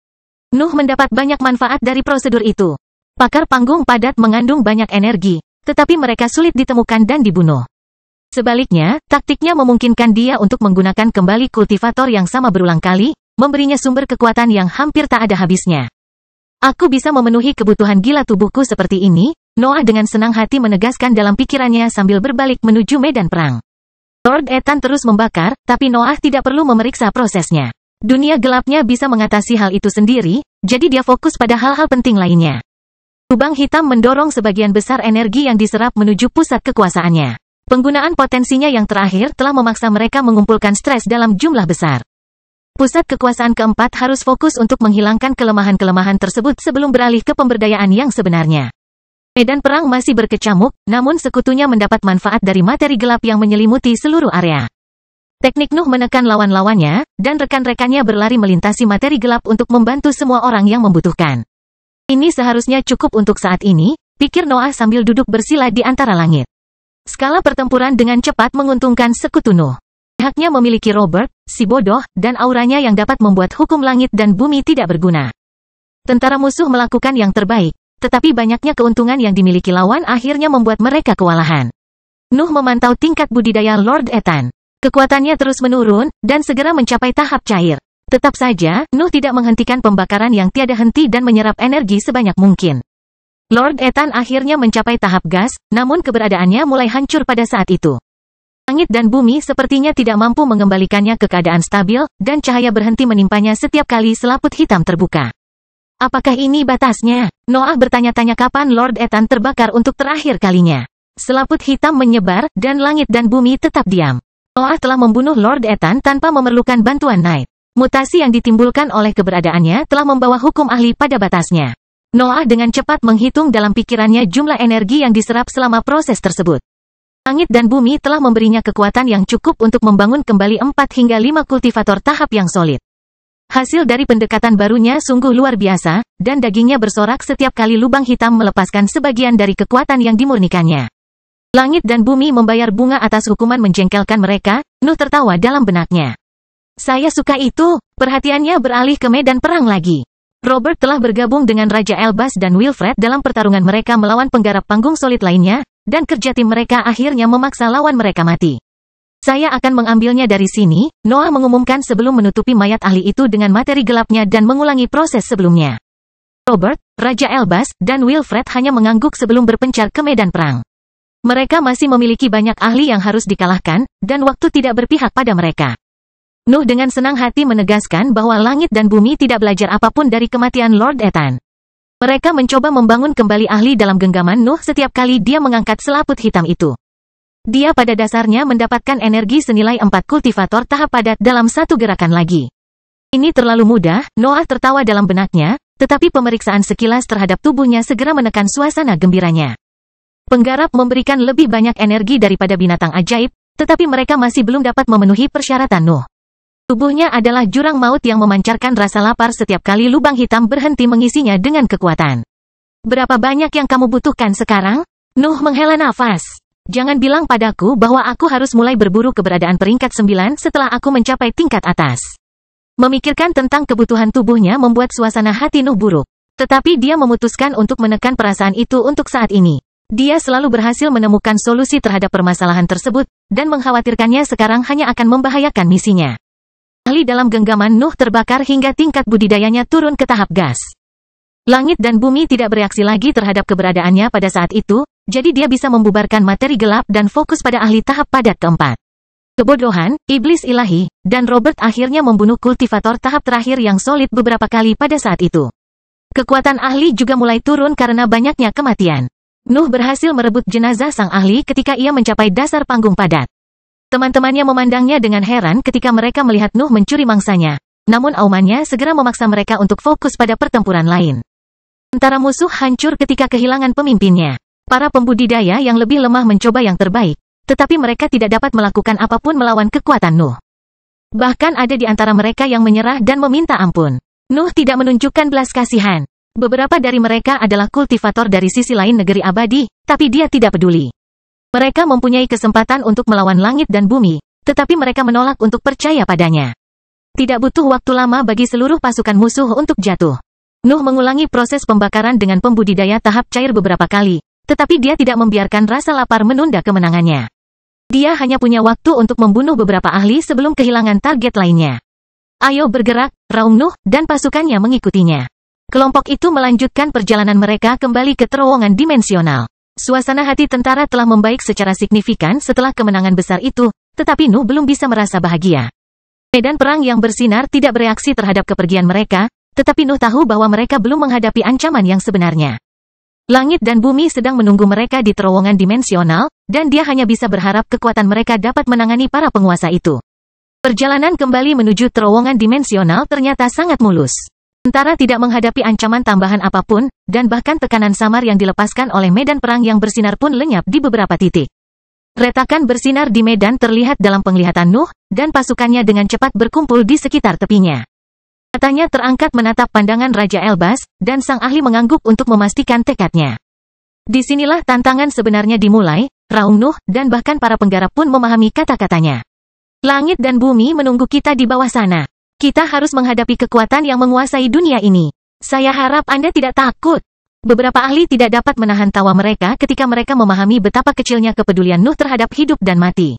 Nuh mendapat banyak manfaat dari prosedur itu. Pakar panggung padat mengandung banyak energi, tetapi mereka sulit ditemukan dan dibunuh. Sebaliknya, taktiknya memungkinkan dia untuk menggunakan kembali kultivator yang sama berulang kali, memberinya sumber kekuatan yang hampir tak ada habisnya. Aku bisa memenuhi kebutuhan gila tubuhku seperti ini, Noah dengan senang hati menegaskan dalam pikirannya sambil berbalik menuju medan perang. Lord Ethan terus membakar, tapi Noah tidak perlu memeriksa prosesnya. Dunia gelapnya bisa mengatasi hal itu sendiri, jadi dia fokus pada hal-hal penting lainnya. Lubang hitam mendorong sebagian besar energi yang diserap menuju pusat kekuasaannya. Penggunaan potensinya yang terakhir telah memaksa mereka mengumpulkan stres dalam jumlah besar. Pusat kekuasaan keempat harus fokus untuk menghilangkan kelemahan-kelemahan tersebut sebelum beralih ke pemberdayaan yang sebenarnya. Medan perang masih berkecamuk, namun sekutunya mendapat manfaat dari materi gelap yang menyelimuti seluruh area. Teknik Nuh menekan lawan-lawannya, dan rekan-rekannya berlari melintasi materi gelap untuk membantu semua orang yang membutuhkan. Ini seharusnya cukup untuk saat ini, pikir Noah sambil duduk bersila di antara langit. Skala pertempuran dengan cepat menguntungkan sekutu Nuh. Pihaknya memiliki Robert, si bodoh, dan auranya yang dapat membuat hukum langit dan bumi tidak berguna. Tentara musuh melakukan yang terbaik, tetapi banyaknya keuntungan yang dimiliki lawan akhirnya membuat mereka kewalahan. Nuh memantau tingkat budidaya Lord Ethan. Kekuatannya terus menurun, dan segera mencapai tahap cair. Tetap saja, Nuh tidak menghentikan pembakaran yang tiada henti dan menyerap energi sebanyak mungkin. Lord Ethan akhirnya mencapai tahap gas, namun keberadaannya mulai hancur pada saat itu. Langit dan bumi sepertinya tidak mampu mengembalikannya ke keadaan stabil, dan cahaya berhenti menimpanya setiap kali selaput hitam terbuka. Apakah ini batasnya? Noah bertanya-tanya kapan Lord Ethan terbakar untuk terakhir kalinya. Selaput hitam menyebar, dan langit dan bumi tetap diam. Noah telah membunuh Lord Ethan tanpa memerlukan bantuan Knight. Mutasi yang ditimbulkan oleh keberadaannya telah membawa hukum ahli pada batasnya. Noah dengan cepat menghitung dalam pikirannya jumlah energi yang diserap selama proses tersebut. Langit dan bumi telah memberinya kekuatan yang cukup untuk membangun kembali 4 hingga 5 kultivator tahap yang solid. Hasil dari pendekatan barunya sungguh luar biasa, dan dagingnya bersorak setiap kali lubang hitam melepaskan sebagian dari kekuatan yang dimurnikannya. Langit dan bumi membayar bunga atas hukuman menjengkelkan mereka, Nuh tertawa dalam benaknya. Saya suka itu, perhatiannya beralih ke medan perang lagi. Robert telah bergabung dengan Raja Elbas dan Wilfred dalam pertarungan mereka melawan penggarap panggung solid lainnya, dan kerja tim mereka akhirnya memaksa lawan mereka mati. Saya akan mengambilnya dari sini, Noah mengumumkan sebelum menutupi mayat ahli itu dengan materi gelapnya dan mengulangi proses sebelumnya. Robert, Raja Elbas, dan Wilfred hanya mengangguk sebelum berpencar ke medan perang. Mereka masih memiliki banyak ahli yang harus dikalahkan, dan waktu tidak berpihak pada mereka. Nuh dengan senang hati menegaskan bahwa langit dan bumi tidak belajar apapun dari kematian Lord Ethan. Mereka mencoba membangun kembali ahli dalam genggaman Nuh setiap kali dia mengangkat selaput hitam itu. Dia pada dasarnya mendapatkan energi senilai 4 kultivator tahap padat dalam satu gerakan lagi. Ini terlalu mudah, Noah tertawa dalam benaknya, tetapi pemeriksaan sekilas terhadap tubuhnya segera menekan suasana gembiranya. Penggarap memberikan lebih banyak energi daripada binatang ajaib, tetapi mereka masih belum dapat memenuhi persyaratan Nuh. Tubuhnya adalah jurang maut yang memancarkan rasa lapar setiap kali lubang hitam berhenti mengisinya dengan kekuatan. Berapa banyak yang kamu butuhkan sekarang? Nuh menghela nafas. Jangan bilang padaku bahwa aku harus mulai berburu keberadaan peringkat 9 setelah aku mencapai tingkat atas. Memikirkan tentang kebutuhan tubuhnya membuat suasana hati Nuh buruk. Tetapi dia memutuskan untuk menekan perasaan itu untuk saat ini. Dia selalu berhasil menemukan solusi terhadap permasalahan tersebut, dan mengkhawatirkannya sekarang hanya akan membahayakan misinya. Ahli dalam genggaman Nuh terbakar hingga tingkat budidayanya turun ke tahap gas. Langit dan bumi tidak bereaksi lagi terhadap keberadaannya pada saat itu, jadi dia bisa membubarkan materi gelap dan fokus pada ahli tahap padat keempat. Kebodohan, iblis ilahi, dan Robert akhirnya membunuh kultivator tahap terakhir yang solid beberapa kali pada saat itu. Kekuatan ahli juga mulai turun karena banyaknya kematian. Nuh berhasil merebut jenazah sang ahli ketika ia mencapai dasar panggung padat. Teman-temannya memandangnya dengan heran ketika mereka melihat Nuh mencuri mangsanya. Namun aumannya segera memaksa mereka untuk fokus pada pertempuran lain. Tentara musuh hancur ketika kehilangan pemimpinnya. Para pembudidaya yang lebih lemah mencoba yang terbaik, tetapi mereka tidak dapat melakukan apapun melawan kekuatan Nuh. Bahkan ada di antara mereka yang menyerah dan meminta ampun. Nuh tidak menunjukkan belas kasihan. Beberapa dari mereka adalah kultivator dari sisi lain negeri abadi, tapi dia tidak peduli. Mereka mempunyai kesempatan untuk melawan langit dan bumi, tetapi mereka menolak untuk percaya padanya. Tidak butuh waktu lama bagi seluruh pasukan musuh untuk jatuh. Nuh mengulangi proses pembakaran dengan pembudidaya tahap cair beberapa kali, tetapi dia tidak membiarkan rasa lapar menunda kemenangannya. Dia hanya punya waktu untuk membunuh beberapa ahli sebelum kehilangan target lainnya. Ayo bergerak, raung Nuh, dan pasukannya mengikutinya. Kelompok itu melanjutkan perjalanan mereka kembali ke terowongan dimensional. Suasana hati tentara telah membaik secara signifikan setelah kemenangan besar itu, tetapi Nuh belum bisa merasa bahagia. Medan perang yang bersinar tidak bereaksi terhadap kepergian mereka, tetapi Nuh tahu bahwa mereka belum menghadapi ancaman yang sebenarnya. Langit dan bumi sedang menunggu mereka di terowongan dimensional, dan dia hanya bisa berharap kekuatan mereka dapat menangani para penguasa itu. Perjalanan kembali menuju terowongan dimensional ternyata sangat mulus. Tentara tidak menghadapi ancaman tambahan apapun, dan bahkan tekanan samar yang dilepaskan oleh medan perang yang bersinar pun lenyap di beberapa titik. Retakan bersinar di medan terlihat dalam penglihatan Nuh, dan pasukannya dengan cepat berkumpul di sekitar tepinya. Matanya terangkat menatap pandangan Raja Elbas, dan sang ahli mengangguk untuk memastikan tekadnya. Disinilah tantangan sebenarnya dimulai, raung Nuh, dan bahkan para penggarap pun memahami kata-katanya. Langit dan bumi menunggu kita di bawah sana. Kita harus menghadapi kekuatan yang menguasai dunia ini. Saya harap Anda tidak takut. Beberapa ahli tidak dapat menahan tawa mereka ketika mereka memahami betapa kecilnya kepedulian Nuh terhadap hidup dan mati.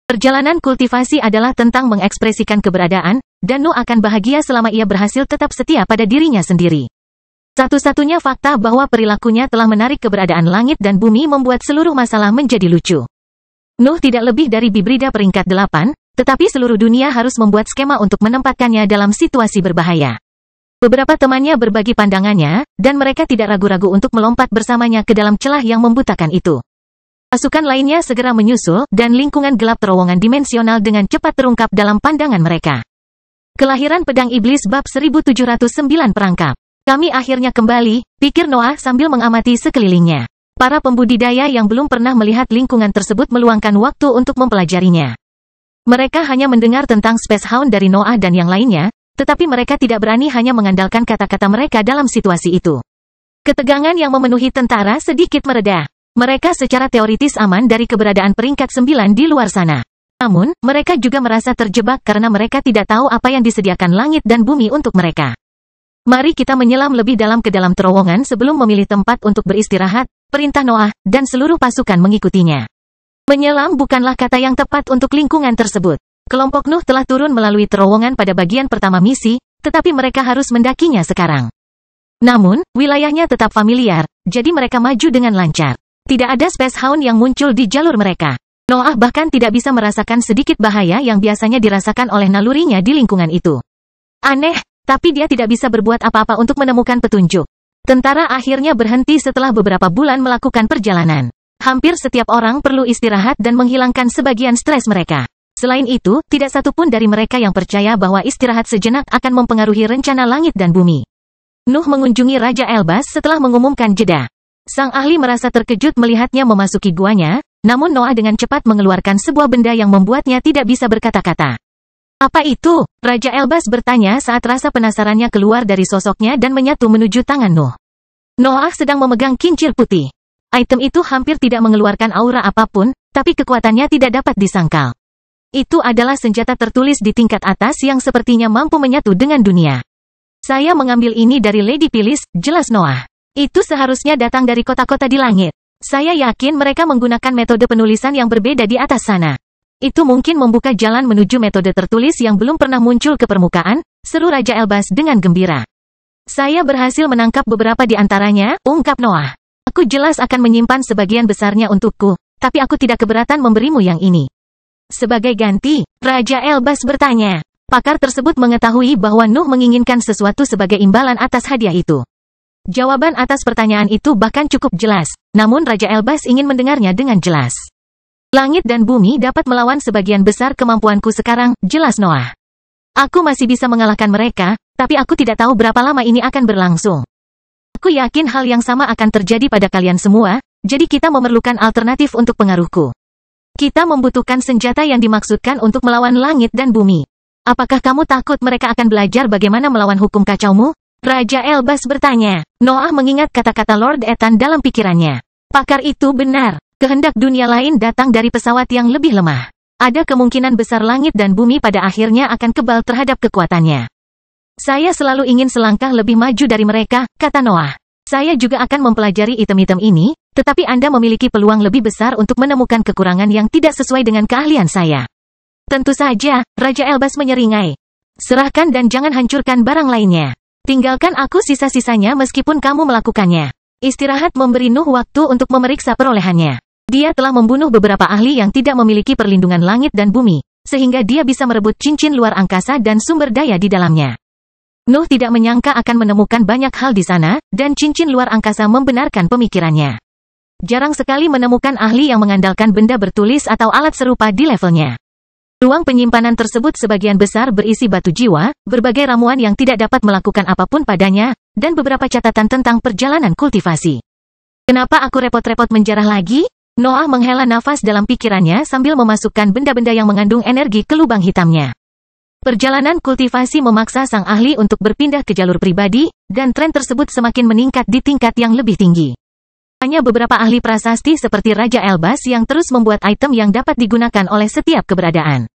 Perjalanan kultivasi adalah tentang mengekspresikan keberadaan, dan Nuh akan bahagia selama ia berhasil tetap setia pada dirinya sendiri. Satu-satunya fakta bahwa perilakunya telah menarik keberadaan langit dan bumi membuat seluruh masalah menjadi lucu. Nuh tidak lebih dari bibrida peringkat 8, tetapi seluruh dunia harus membuat skema untuk menempatkannya dalam situasi berbahaya. Beberapa temannya berbagi pandangannya, dan mereka tidak ragu-ragu untuk melompat bersamanya ke dalam celah yang membutakan itu. Pasukan lainnya segera menyusul, dan lingkungan gelap terowongan dimensional dengan cepat terungkap dalam pandangan mereka. Kelahiran Pedang Iblis bab 1709 perangkap. Kami akhirnya kembali, pikir Noah sambil mengamati sekelilingnya. Para pembudidaya yang belum pernah melihat lingkungan tersebut meluangkan waktu untuk mempelajarinya. Mereka hanya mendengar tentang Space Hound dari Noah dan yang lainnya, tetapi mereka tidak berani hanya mengandalkan kata-kata mereka dalam situasi itu. Ketegangan yang memenuhi tentara sedikit mereda. Mereka secara teoritis aman dari keberadaan peringkat 9 di luar sana. Namun, mereka juga merasa terjebak karena mereka tidak tahu apa yang disediakan langit dan bumi untuk mereka. Mari kita menyelam lebih dalam ke dalam terowongan sebelum memilih tempat untuk beristirahat, perintah Noah, dan seluruh pasukan mengikutinya. Menyelam bukanlah kata yang tepat untuk lingkungan tersebut. Kelompok Nuh telah turun melalui terowongan pada bagian pertama misi, tetapi mereka harus mendakinya sekarang. Namun, wilayahnya tetap familiar, jadi mereka maju dengan lancar. Tidak ada Space Hound yang muncul di jalur mereka. Noah bahkan tidak bisa merasakan sedikit bahaya yang biasanya dirasakan oleh nalurinya di lingkungan itu. Aneh, tapi dia tidak bisa berbuat apa-apa untuk menemukan petunjuk. Tentara akhirnya berhenti setelah beberapa bulan melakukan perjalanan. Hampir setiap orang perlu istirahat dan menghilangkan sebagian stres mereka. Selain itu, tidak satupun dari mereka yang percaya bahwa istirahat sejenak akan mempengaruhi rencana langit dan bumi. Nuh mengunjungi Raja Elbas setelah mengumumkan jeda. Sang ahli merasa terkejut melihatnya memasuki guanya, namun Noah dengan cepat mengeluarkan sebuah benda yang membuatnya tidak bisa berkata-kata. Apa itu? Raja Elbas bertanya saat rasa penasarannya keluar dari sosoknya dan menyatu menuju tangan Nuh. Noah sedang memegang kincir putih. Item itu hampir tidak mengeluarkan aura apapun, tapi kekuatannya tidak dapat disangkal. Itu adalah senjata tertulis di tingkat atas yang sepertinya mampu menyatu dengan dunia. Saya mengambil ini dari Lady Phyllis, jelas Noah. Itu seharusnya datang dari kota-kota di langit. Saya yakin mereka menggunakan metode penulisan yang berbeda di atas sana. Itu mungkin membuka jalan menuju metode tertulis yang belum pernah muncul ke permukaan, seru Raja Elbas dengan gembira. Saya berhasil menangkap beberapa di antaranya, ungkap Noah. Aku jelas akan menyimpan sebagian besarnya untukku, tapi aku tidak keberatan memberimu yang ini. Sebagai ganti, Raja Elbas bertanya. Pakar tersebut mengetahui bahwa Nuh menginginkan sesuatu sebagai imbalan atas hadiah itu. Jawaban atas pertanyaan itu bahkan cukup jelas, namun Raja Elbas ingin mendengarnya dengan jelas. Langit dan bumi dapat melawan sebagian besar kemampuanku sekarang, jelas Noah. Aku masih bisa mengalahkan mereka, tapi aku tidak tahu berapa lama ini akan berlangsung. Aku yakin hal yang sama akan terjadi pada kalian semua, jadi kita memerlukan alternatif untuk pengaruhku. Kita membutuhkan senjata yang dimaksudkan untuk melawan langit dan bumi. Apakah kamu takut mereka akan belajar bagaimana melawan hukum kacaumu? Raja Elbas bertanya. Noah mengingat kata-kata Lord Ethan dalam pikirannya. Pakar itu benar. Kehendak dunia lain datang dari pesawat yang lebih lemah. Ada kemungkinan besar langit dan bumi pada akhirnya akan kebal terhadap kekuatannya. Saya selalu ingin selangkah lebih maju dari mereka, kata Noah. Saya juga akan mempelajari item-item ini, tetapi Anda memiliki peluang lebih besar untuk menemukan kekurangan yang tidak sesuai dengan keahlian saya. Tentu saja, Raja Elbas menyeringai. Serahkan dan jangan hancurkan barang lainnya. Tinggalkan aku sisa-sisanya meskipun kamu melakukannya. Istirahat memberi Nuh waktu untuk memeriksa perolehannya. Dia telah membunuh beberapa ahli yang tidak memiliki perlindungan langit dan bumi, sehingga dia bisa merebut cincin luar angkasa dan sumber daya di dalamnya. Nuh tidak menyangka akan menemukan banyak hal di sana, dan cincin luar angkasa membenarkan pemikirannya. Jarang sekali menemukan ahli yang mengandalkan benda bertulis atau alat serupa di levelnya. Ruang penyimpanan tersebut sebagian besar berisi batu jiwa, berbagai ramuan yang tidak dapat melakukan apapun padanya, dan beberapa catatan tentang perjalanan kultivasi. Kenapa aku repot-repot menjarah lagi? Noah menghela nafas dalam pikirannya sambil memasukkan benda-benda yang mengandung energi ke lubang hitamnya. Perjalanan kultivasi memaksa sang ahli untuk berpindah ke jalur pribadi, dan tren tersebut semakin meningkat di tingkat yang lebih tinggi. Hanya beberapa ahli prasasti seperti Raja Elbas yang terus membuat item yang dapat digunakan oleh setiap keberadaan.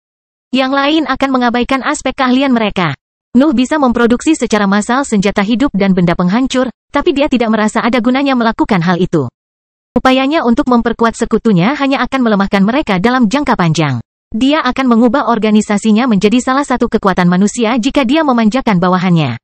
Yang lain akan mengabaikan aspek keahlian mereka. Nuh bisa memproduksi secara massal senjata hidup dan benda penghancur, tapi dia tidak merasa ada gunanya melakukan hal itu. Upayanya untuk memperkuat sekutunya hanya akan melemahkan mereka dalam jangka panjang. Dia akan mengubah organisasinya menjadi salah satu kekuatan manusia jika dia memanjakan bawahannya.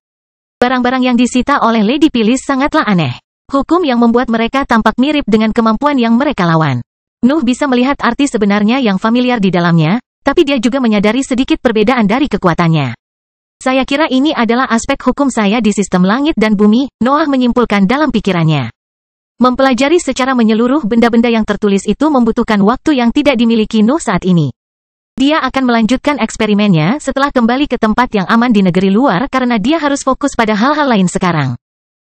Barang-barang yang disita oleh Lady Phyllis sangatlah aneh. Hukum yang membuat mereka tampak mirip dengan kemampuan yang mereka lawan. Nuh bisa melihat arti sebenarnya yang familiar di dalamnya, tapi dia juga menyadari sedikit perbedaan dari kekuatannya. Saya kira ini adalah aspek hukum saya di sistem langit dan bumi, Noah menyimpulkan dalam pikirannya. Mempelajari secara menyeluruh benda-benda yang tertulis itu membutuhkan waktu yang tidak dimiliki Nuh saat ini. Dia akan melanjutkan eksperimennya setelah kembali ke tempat yang aman di negeri luar karena dia harus fokus pada hal-hal lain sekarang.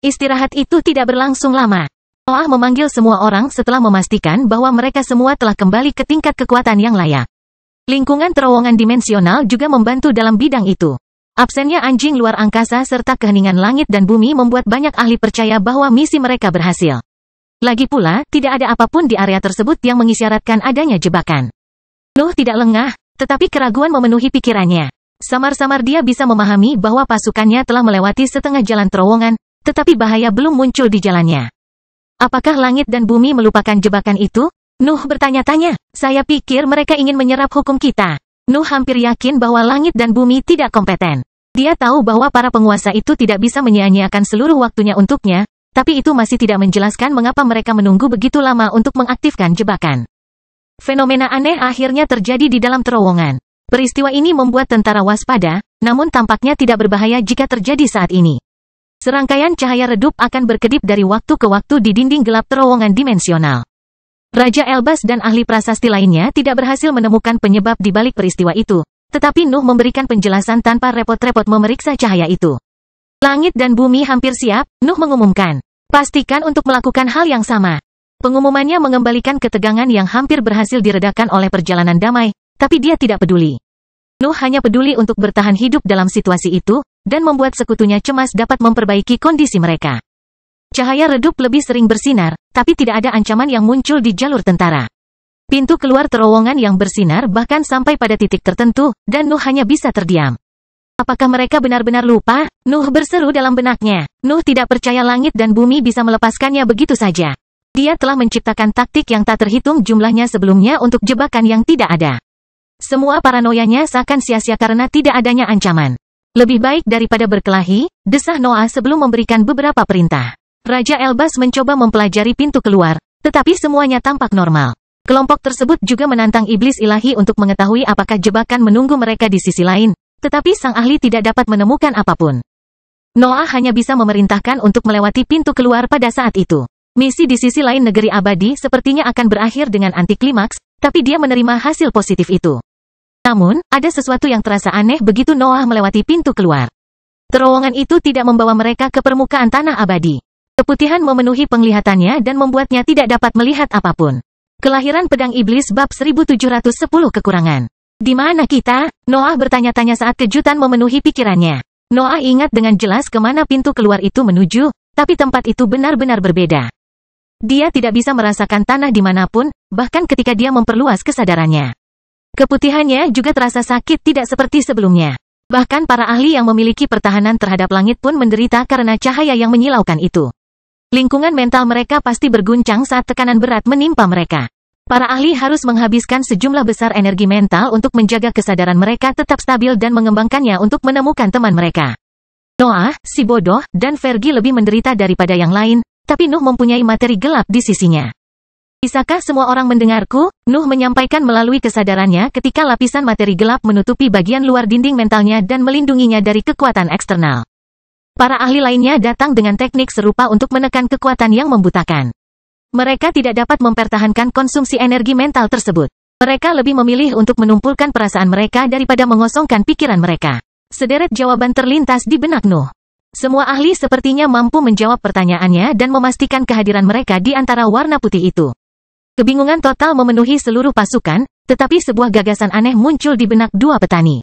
Istirahat itu tidak berlangsung lama. Noah memanggil semua orang setelah memastikan bahwa mereka semua telah kembali ke tingkat kekuatan yang layak. Lingkungan terowongan dimensional juga membantu dalam bidang itu. Absennya anjing luar angkasa serta keheningan langit dan bumi membuat banyak ahli percaya bahwa misi mereka berhasil. Lagi pula, tidak ada apapun di area tersebut yang mengisyaratkan adanya jebakan. Nuh tidak lengah, tetapi keraguan memenuhi pikirannya. Samar-samar dia bisa memahami bahwa pasukannya telah melewati setengah jalan terowongan, tetapi bahaya belum muncul di jalannya. Apakah langit dan bumi melupakan jebakan itu? Nuh bertanya-tanya. Saya pikir mereka ingin menyerap hukum kita. Nuh hampir yakin bahwa langit dan bumi tidak kompeten. Dia tahu bahwa para penguasa itu tidak bisa menyia-nyiakan seluruh waktunya untuknya, tapi itu masih tidak menjelaskan mengapa mereka menunggu begitu lama untuk mengaktifkan jebakan. Fenomena aneh akhirnya terjadi di dalam terowongan. Peristiwa ini membuat tentara waspada, namun tampaknya tidak berbahaya jika terjadi saat ini. Serangkaian cahaya redup akan berkedip dari waktu ke waktu di dinding gelap terowongan dimensional. Raja Elbas dan ahli prasasti lainnya tidak berhasil menemukan penyebab di balik peristiwa itu, tetapi Nuh memberikan penjelasan tanpa repot-repot memeriksa cahaya itu. Langit dan bumi hampir siap, Nuh mengumumkan. Pastikan untuk melakukan hal yang sama. Pengumumannya mengembalikan ketegangan yang hampir berhasil diredakan oleh perjalanan damai, tapi dia tidak peduli. Nuh hanya peduli untuk bertahan hidup dalam situasi itu, dan membuat sekutunya cemas dapat memperbaiki kondisi mereka. Cahaya redup lebih sering bersinar, tapi tidak ada ancaman yang muncul di jalur tentara. Pintu keluar terowongan yang bersinar bahkan sampai pada titik tertentu, dan Nuh hanya bisa terdiam. Apakah mereka benar-benar lupa? Nuh berseru dalam benaknya. Nuh tidak percaya langit dan bumi bisa melepaskannya begitu saja. Dia telah menciptakan taktik yang tak terhitung jumlahnya sebelumnya untuk jebakan yang tidak ada. Semua paranoianya seakan sia-sia karena tidak adanya ancaman. Lebih baik daripada berkelahi, desah Noah sebelum memberikan beberapa perintah. Raja Elbas mencoba mempelajari pintu keluar, tetapi semuanya tampak normal. Kelompok tersebut juga menantang iblis ilahi untuk mengetahui apakah jebakan menunggu mereka di sisi lain, tetapi sang ahli tidak dapat menemukan apapun. Noah hanya bisa memerintahkan untuk melewati pintu keluar pada saat itu. Misi di sisi lain negeri abadi sepertinya akan berakhir dengan antiklimaks, tapi dia menerima hasil positif itu. Namun, ada sesuatu yang terasa aneh begitu Noah melewati pintu keluar. Terowongan itu tidak membawa mereka ke permukaan tanah abadi. Keputihan memenuhi penglihatannya dan membuatnya tidak dapat melihat apapun. Kelahiran pedang iblis bab 1710 kekurangan. Di mana kita? Noah bertanya-tanya saat kejutan memenuhi pikirannya. Noah ingat dengan jelas kemana pintu keluar itu menuju, tapi tempat itu benar-benar berbeda. Dia tidak bisa merasakan tanah dimanapun, bahkan ketika dia memperluas kesadarannya. Keputihannya juga terasa sakit tidak seperti sebelumnya. Bahkan para ahli yang memiliki pertahanan terhadap langit pun menderita karena cahaya yang menyilaukan itu. Lingkungan mental mereka pasti berguncang saat tekanan berat menimpa mereka. Para ahli harus menghabiskan sejumlah besar energi mental untuk menjaga kesadaran mereka tetap stabil dan mengembangkannya untuk menemukan teman mereka. Noah, si bodoh, dan Fergie lebih menderita daripada yang lain, tapi Nuh mempunyai materi gelap di sisinya. Bisakah semua orang mendengarku? Nuh menyampaikan melalui kesadarannya ketika lapisan materi gelap menutupi bagian luar dinding mentalnya dan melindunginya dari kekuatan eksternal. Para ahli lainnya datang dengan teknik serupa untuk menekan kekuatan yang membutakan. Mereka tidak dapat mempertahankan konsumsi energi mental tersebut. Mereka lebih memilih untuk menumpulkan perasaan mereka daripada mengosongkan pikiran mereka. Sederet jawaban terlintas di benak Nuh. Semua ahli sepertinya mampu menjawab pertanyaannya dan memastikan kehadiran mereka di antara warna putih itu. Kebingungan total memenuhi seluruh pasukan, tetapi sebuah gagasan aneh muncul di benak dua petani.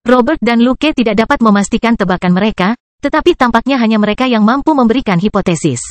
Robert dan Luke tidak dapat memastikan tebakan mereka, tetapi tampaknya hanya mereka yang mampu memberikan hipotesis.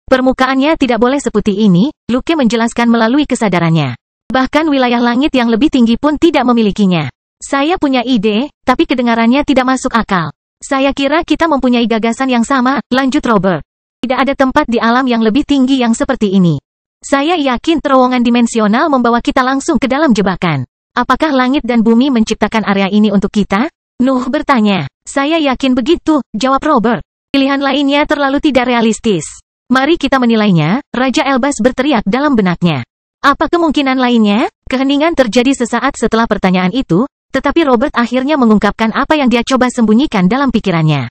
Permukaannya tidak boleh seputih ini, Luke menjelaskan melalui kesadarannya. Bahkan wilayah langit yang lebih tinggi pun tidak memilikinya. Saya punya ide, tapi kedengarannya tidak masuk akal. Saya kira kita mempunyai gagasan yang sama, lanjut Robert. Tidak ada tempat di alam yang lebih tinggi yang seperti ini. Saya yakin terowongan dimensional membawa kita langsung ke dalam jebakan. Apakah langit dan bumi menciptakan area ini untuk kita? Nuh bertanya. Saya yakin begitu, jawab Robert. Pilihan lainnya terlalu tidak realistis. Mari kita menilainya, Raja Elbas berteriak dalam benaknya. Apa kemungkinan lainnya? Keheningan terjadi sesaat setelah pertanyaan itu, tetapi Robert akhirnya mengungkapkan apa yang dia coba sembunyikan dalam pikirannya.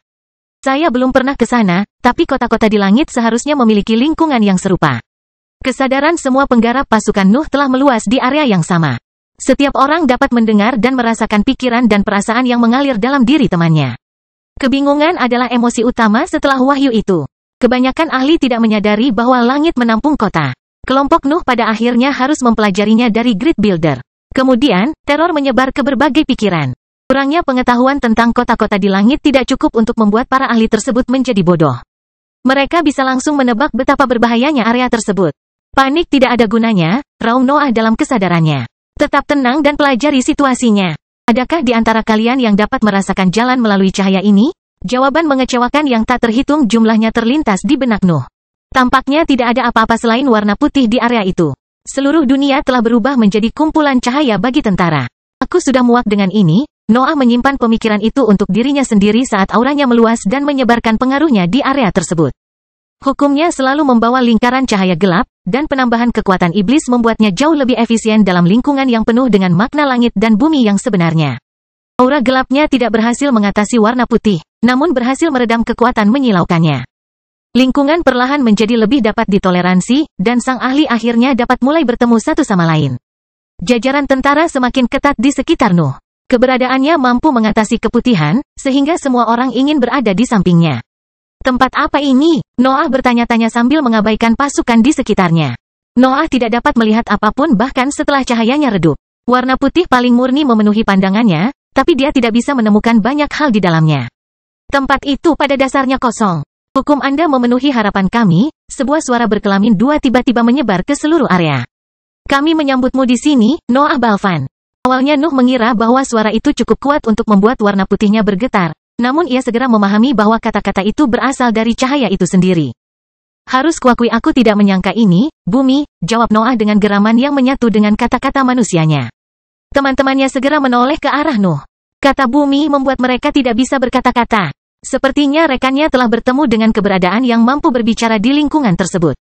Saya belum pernah ke sana, tapi kota-kota di langit seharusnya memiliki lingkungan yang serupa. Kesadaran semua penggarap pasukan Nuh telah meluas di area yang sama. Setiap orang dapat mendengar dan merasakan pikiran dan perasaan yang mengalir dalam diri temannya. Kebingungan adalah emosi utama setelah wahyu itu. Kebanyakan ahli tidak menyadari bahwa langit menampung kota. Kelompok Nuh pada akhirnya harus mempelajarinya dari Grid Builder. Kemudian, teror menyebar ke berbagai pikiran. Kurangnya pengetahuan tentang kota-kota di langit tidak cukup untuk membuat para ahli tersebut menjadi bodoh. Mereka bisa langsung menebak betapa berbahayanya area tersebut. Panik tidak ada gunanya, raung Noah dalam kesadarannya. Tetap tenang dan pelajari situasinya. Adakah di antara kalian yang dapat merasakan jalan melalui cahaya ini? Jawaban mengecewakan yang tak terhitung jumlahnya terlintas di benak Nuh. Tampaknya tidak ada apa-apa selain warna putih di area itu. Seluruh dunia telah berubah menjadi kumpulan cahaya bagi tentara. Aku sudah muak dengan ini. Noah menyimpan pemikiran itu untuk dirinya sendiri saat auranya meluas dan menyebarkan pengaruhnya di area tersebut. Hukumnya selalu membawa lingkaran cahaya gelap, dan penambahan kekuatan iblis membuatnya jauh lebih efisien dalam lingkungan yang penuh dengan makna langit dan bumi yang sebenarnya. Aura gelapnya tidak berhasil mengatasi warna putih, namun berhasil meredam kekuatan menyilaukannya. Lingkungan perlahan menjadi lebih dapat ditoleransi, dan sang ahli akhirnya dapat mulai bertemu satu sama lain. Jajaran tentara semakin ketat di sekitar Nuh. Keberadaannya mampu mengatasi keputihan, sehingga semua orang ingin berada di sampingnya. Tempat apa ini? Noah bertanya-tanya sambil mengabaikan pasukan di sekitarnya. Noah tidak dapat melihat apapun bahkan setelah cahayanya redup. Warna putih paling murni memenuhi pandangannya, tapi dia tidak bisa menemukan banyak hal di dalamnya. Tempat itu pada dasarnya kosong. Hukum Anda memenuhi harapan kami, sebuah suara berkelamin dua tiba-tiba menyebar ke seluruh area. Kami menyambutmu di sini, Noah Balvan. Awalnya Nuh mengira bahwa suara itu cukup kuat untuk membuat warna putihnya bergetar. Namun ia segera memahami bahwa kata-kata itu berasal dari cahaya itu sendiri. Harus kuakui aku tidak menyangka ini, bumi, jawab Noah dengan geraman yang menyatu dengan kata-kata manusianya. Teman-temannya segera menoleh ke arah Nuh. Kata bumi membuat mereka tidak bisa berkata-kata. Sepertinya rekannya telah bertemu dengan keberadaan yang mampu berbicara di lingkungan tersebut.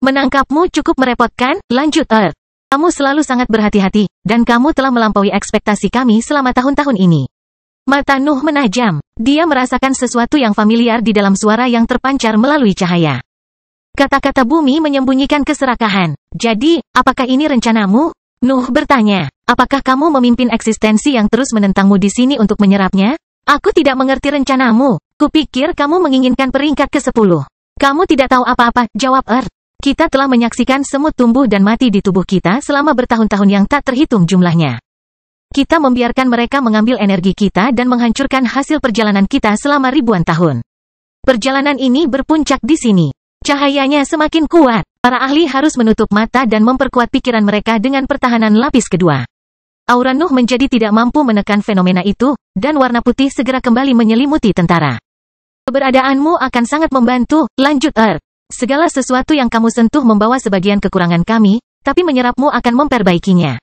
Menangkapmu cukup merepotkan, lanjut Earth. Kamu selalu sangat berhati-hati, dan kamu telah melampaui ekspektasi kami selama tahun-tahun ini. Mata Nuh menajam. Dia merasakan sesuatu yang familiar di dalam suara yang terpancar melalui cahaya. Kata-kata bumi menyembunyikan keserakahan. Jadi, apakah ini rencanamu? Nuh bertanya. Apakah kamu memimpin eksistensi yang terus menentangmu di sini untuk menyerapnya? Aku tidak mengerti rencanamu. Kupikir kamu menginginkan peringkat ke-10. Kamu tidak tahu apa-apa, jawab Earth. Kita telah menyaksikan semut tumbuh dan mati di tubuh kita selama bertahun-tahun yang tak terhitung jumlahnya. Kita membiarkan mereka mengambil energi kita dan menghancurkan hasil perjalanan kita selama ribuan tahun. Perjalanan ini berpuncak di sini. Cahayanya semakin kuat. Para ahli harus menutup mata dan memperkuat pikiran mereka dengan pertahanan lapis kedua. Aura Nuh menjadi tidak mampu menekan fenomena itu, dan warna putih segera kembali menyelimuti tentara. Keberadaanmu akan sangat membantu, lanjut Earth. Segala sesuatu yang kamu sentuh membawa sebagian kekurangan kami, tapi menyerapmu akan memperbaikinya.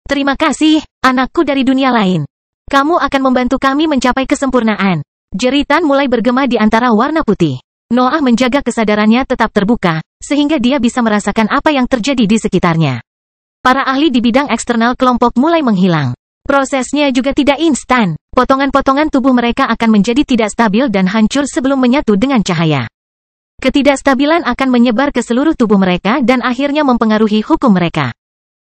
Terima kasih, anakku dari dunia lain. Kamu akan membantu kami mencapai kesempurnaan. Jeritan mulai bergema di antara warna putih. Noah menjaga kesadarannya tetap terbuka, sehingga dia bisa merasakan apa yang terjadi di sekitarnya. Para ahli di bidang eksternal kelompok mulai menghilang. Prosesnya juga tidak instan. Potongan-potongan tubuh mereka akan menjadi tidak stabil dan hancur sebelum menyatu dengan cahaya. Ketidakstabilan akan menyebar ke seluruh tubuh mereka dan akhirnya mempengaruhi hukum mereka.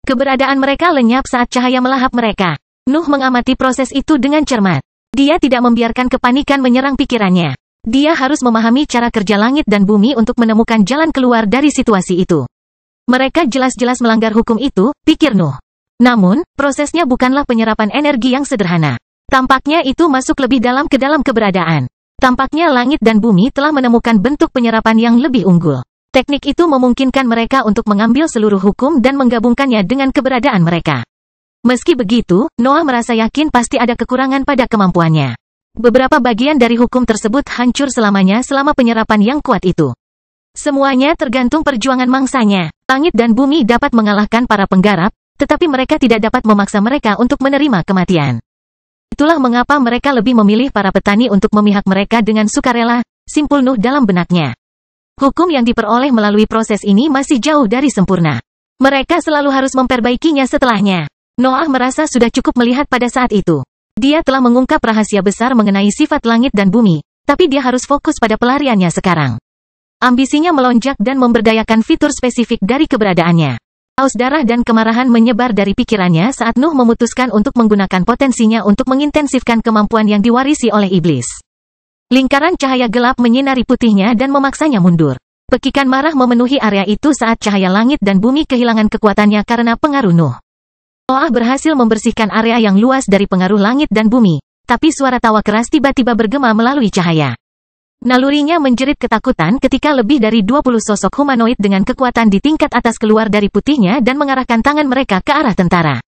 Keberadaan mereka lenyap saat cahaya melahap mereka. Nuh mengamati proses itu dengan cermat. Dia tidak membiarkan kepanikan menyerang pikirannya. Dia harus memahami cara kerja langit dan bumi untuk menemukan jalan keluar dari situasi itu. Mereka jelas-jelas melanggar hukum itu, pikir Nuh. Namun, prosesnya bukanlah penyerapan energi yang sederhana. Tampaknya itu masuk lebih dalam ke dalam keberadaan. Tampaknya langit dan bumi telah menemukan bentuk penyerapan yang lebih unggul. Teknik itu memungkinkan mereka untuk mengambil seluruh hukum dan menggabungkannya dengan keberadaan mereka. Meski begitu, Noah merasa yakin pasti ada kekurangan pada kemampuannya. Beberapa bagian dari hukum tersebut hancur selamanya selama penyerapan yang kuat itu. Semuanya tergantung perjuangan mangsanya. Langit dan bumi dapat mengalahkan para penggarap, tetapi mereka tidak dapat memaksa mereka untuk menerima kematian. Itulah mengapa mereka lebih memilih para petani untuk memihak mereka dengan sukarela, simpul Nuh dalam benaknya. Hukum yang diperoleh melalui proses ini masih jauh dari sempurna. Mereka selalu harus memperbaikinya setelahnya. Noah merasa sudah cukup melihat pada saat itu. Dia telah mengungkap rahasia besar mengenai sifat langit dan bumi, tapi dia harus fokus pada pelariannya sekarang. Ambisinya melonjak dan memberdayakan fitur spesifik dari keberadaannya. Haus darah dan kemarahan menyebar dari pikirannya saat Nuh memutuskan untuk menggunakan potensinya untuk mengintensifkan kemampuan yang diwarisi oleh iblis. Lingkaran cahaya gelap menyinari putihnya dan memaksanya mundur. Pekikan marah memenuhi area itu saat cahaya langit dan bumi kehilangan kekuatannya karena pengaruh Nuh. Allah berhasil membersihkan area yang luas dari pengaruh langit dan bumi, tapi suara tawa keras tiba-tiba bergema melalui cahaya. Nalurinya menjerit ketakutan ketika lebih dari 20 sosok humanoid dengan kekuatan di tingkat atas keluar dari putihnya dan mengarahkan tangan mereka ke arah tentara.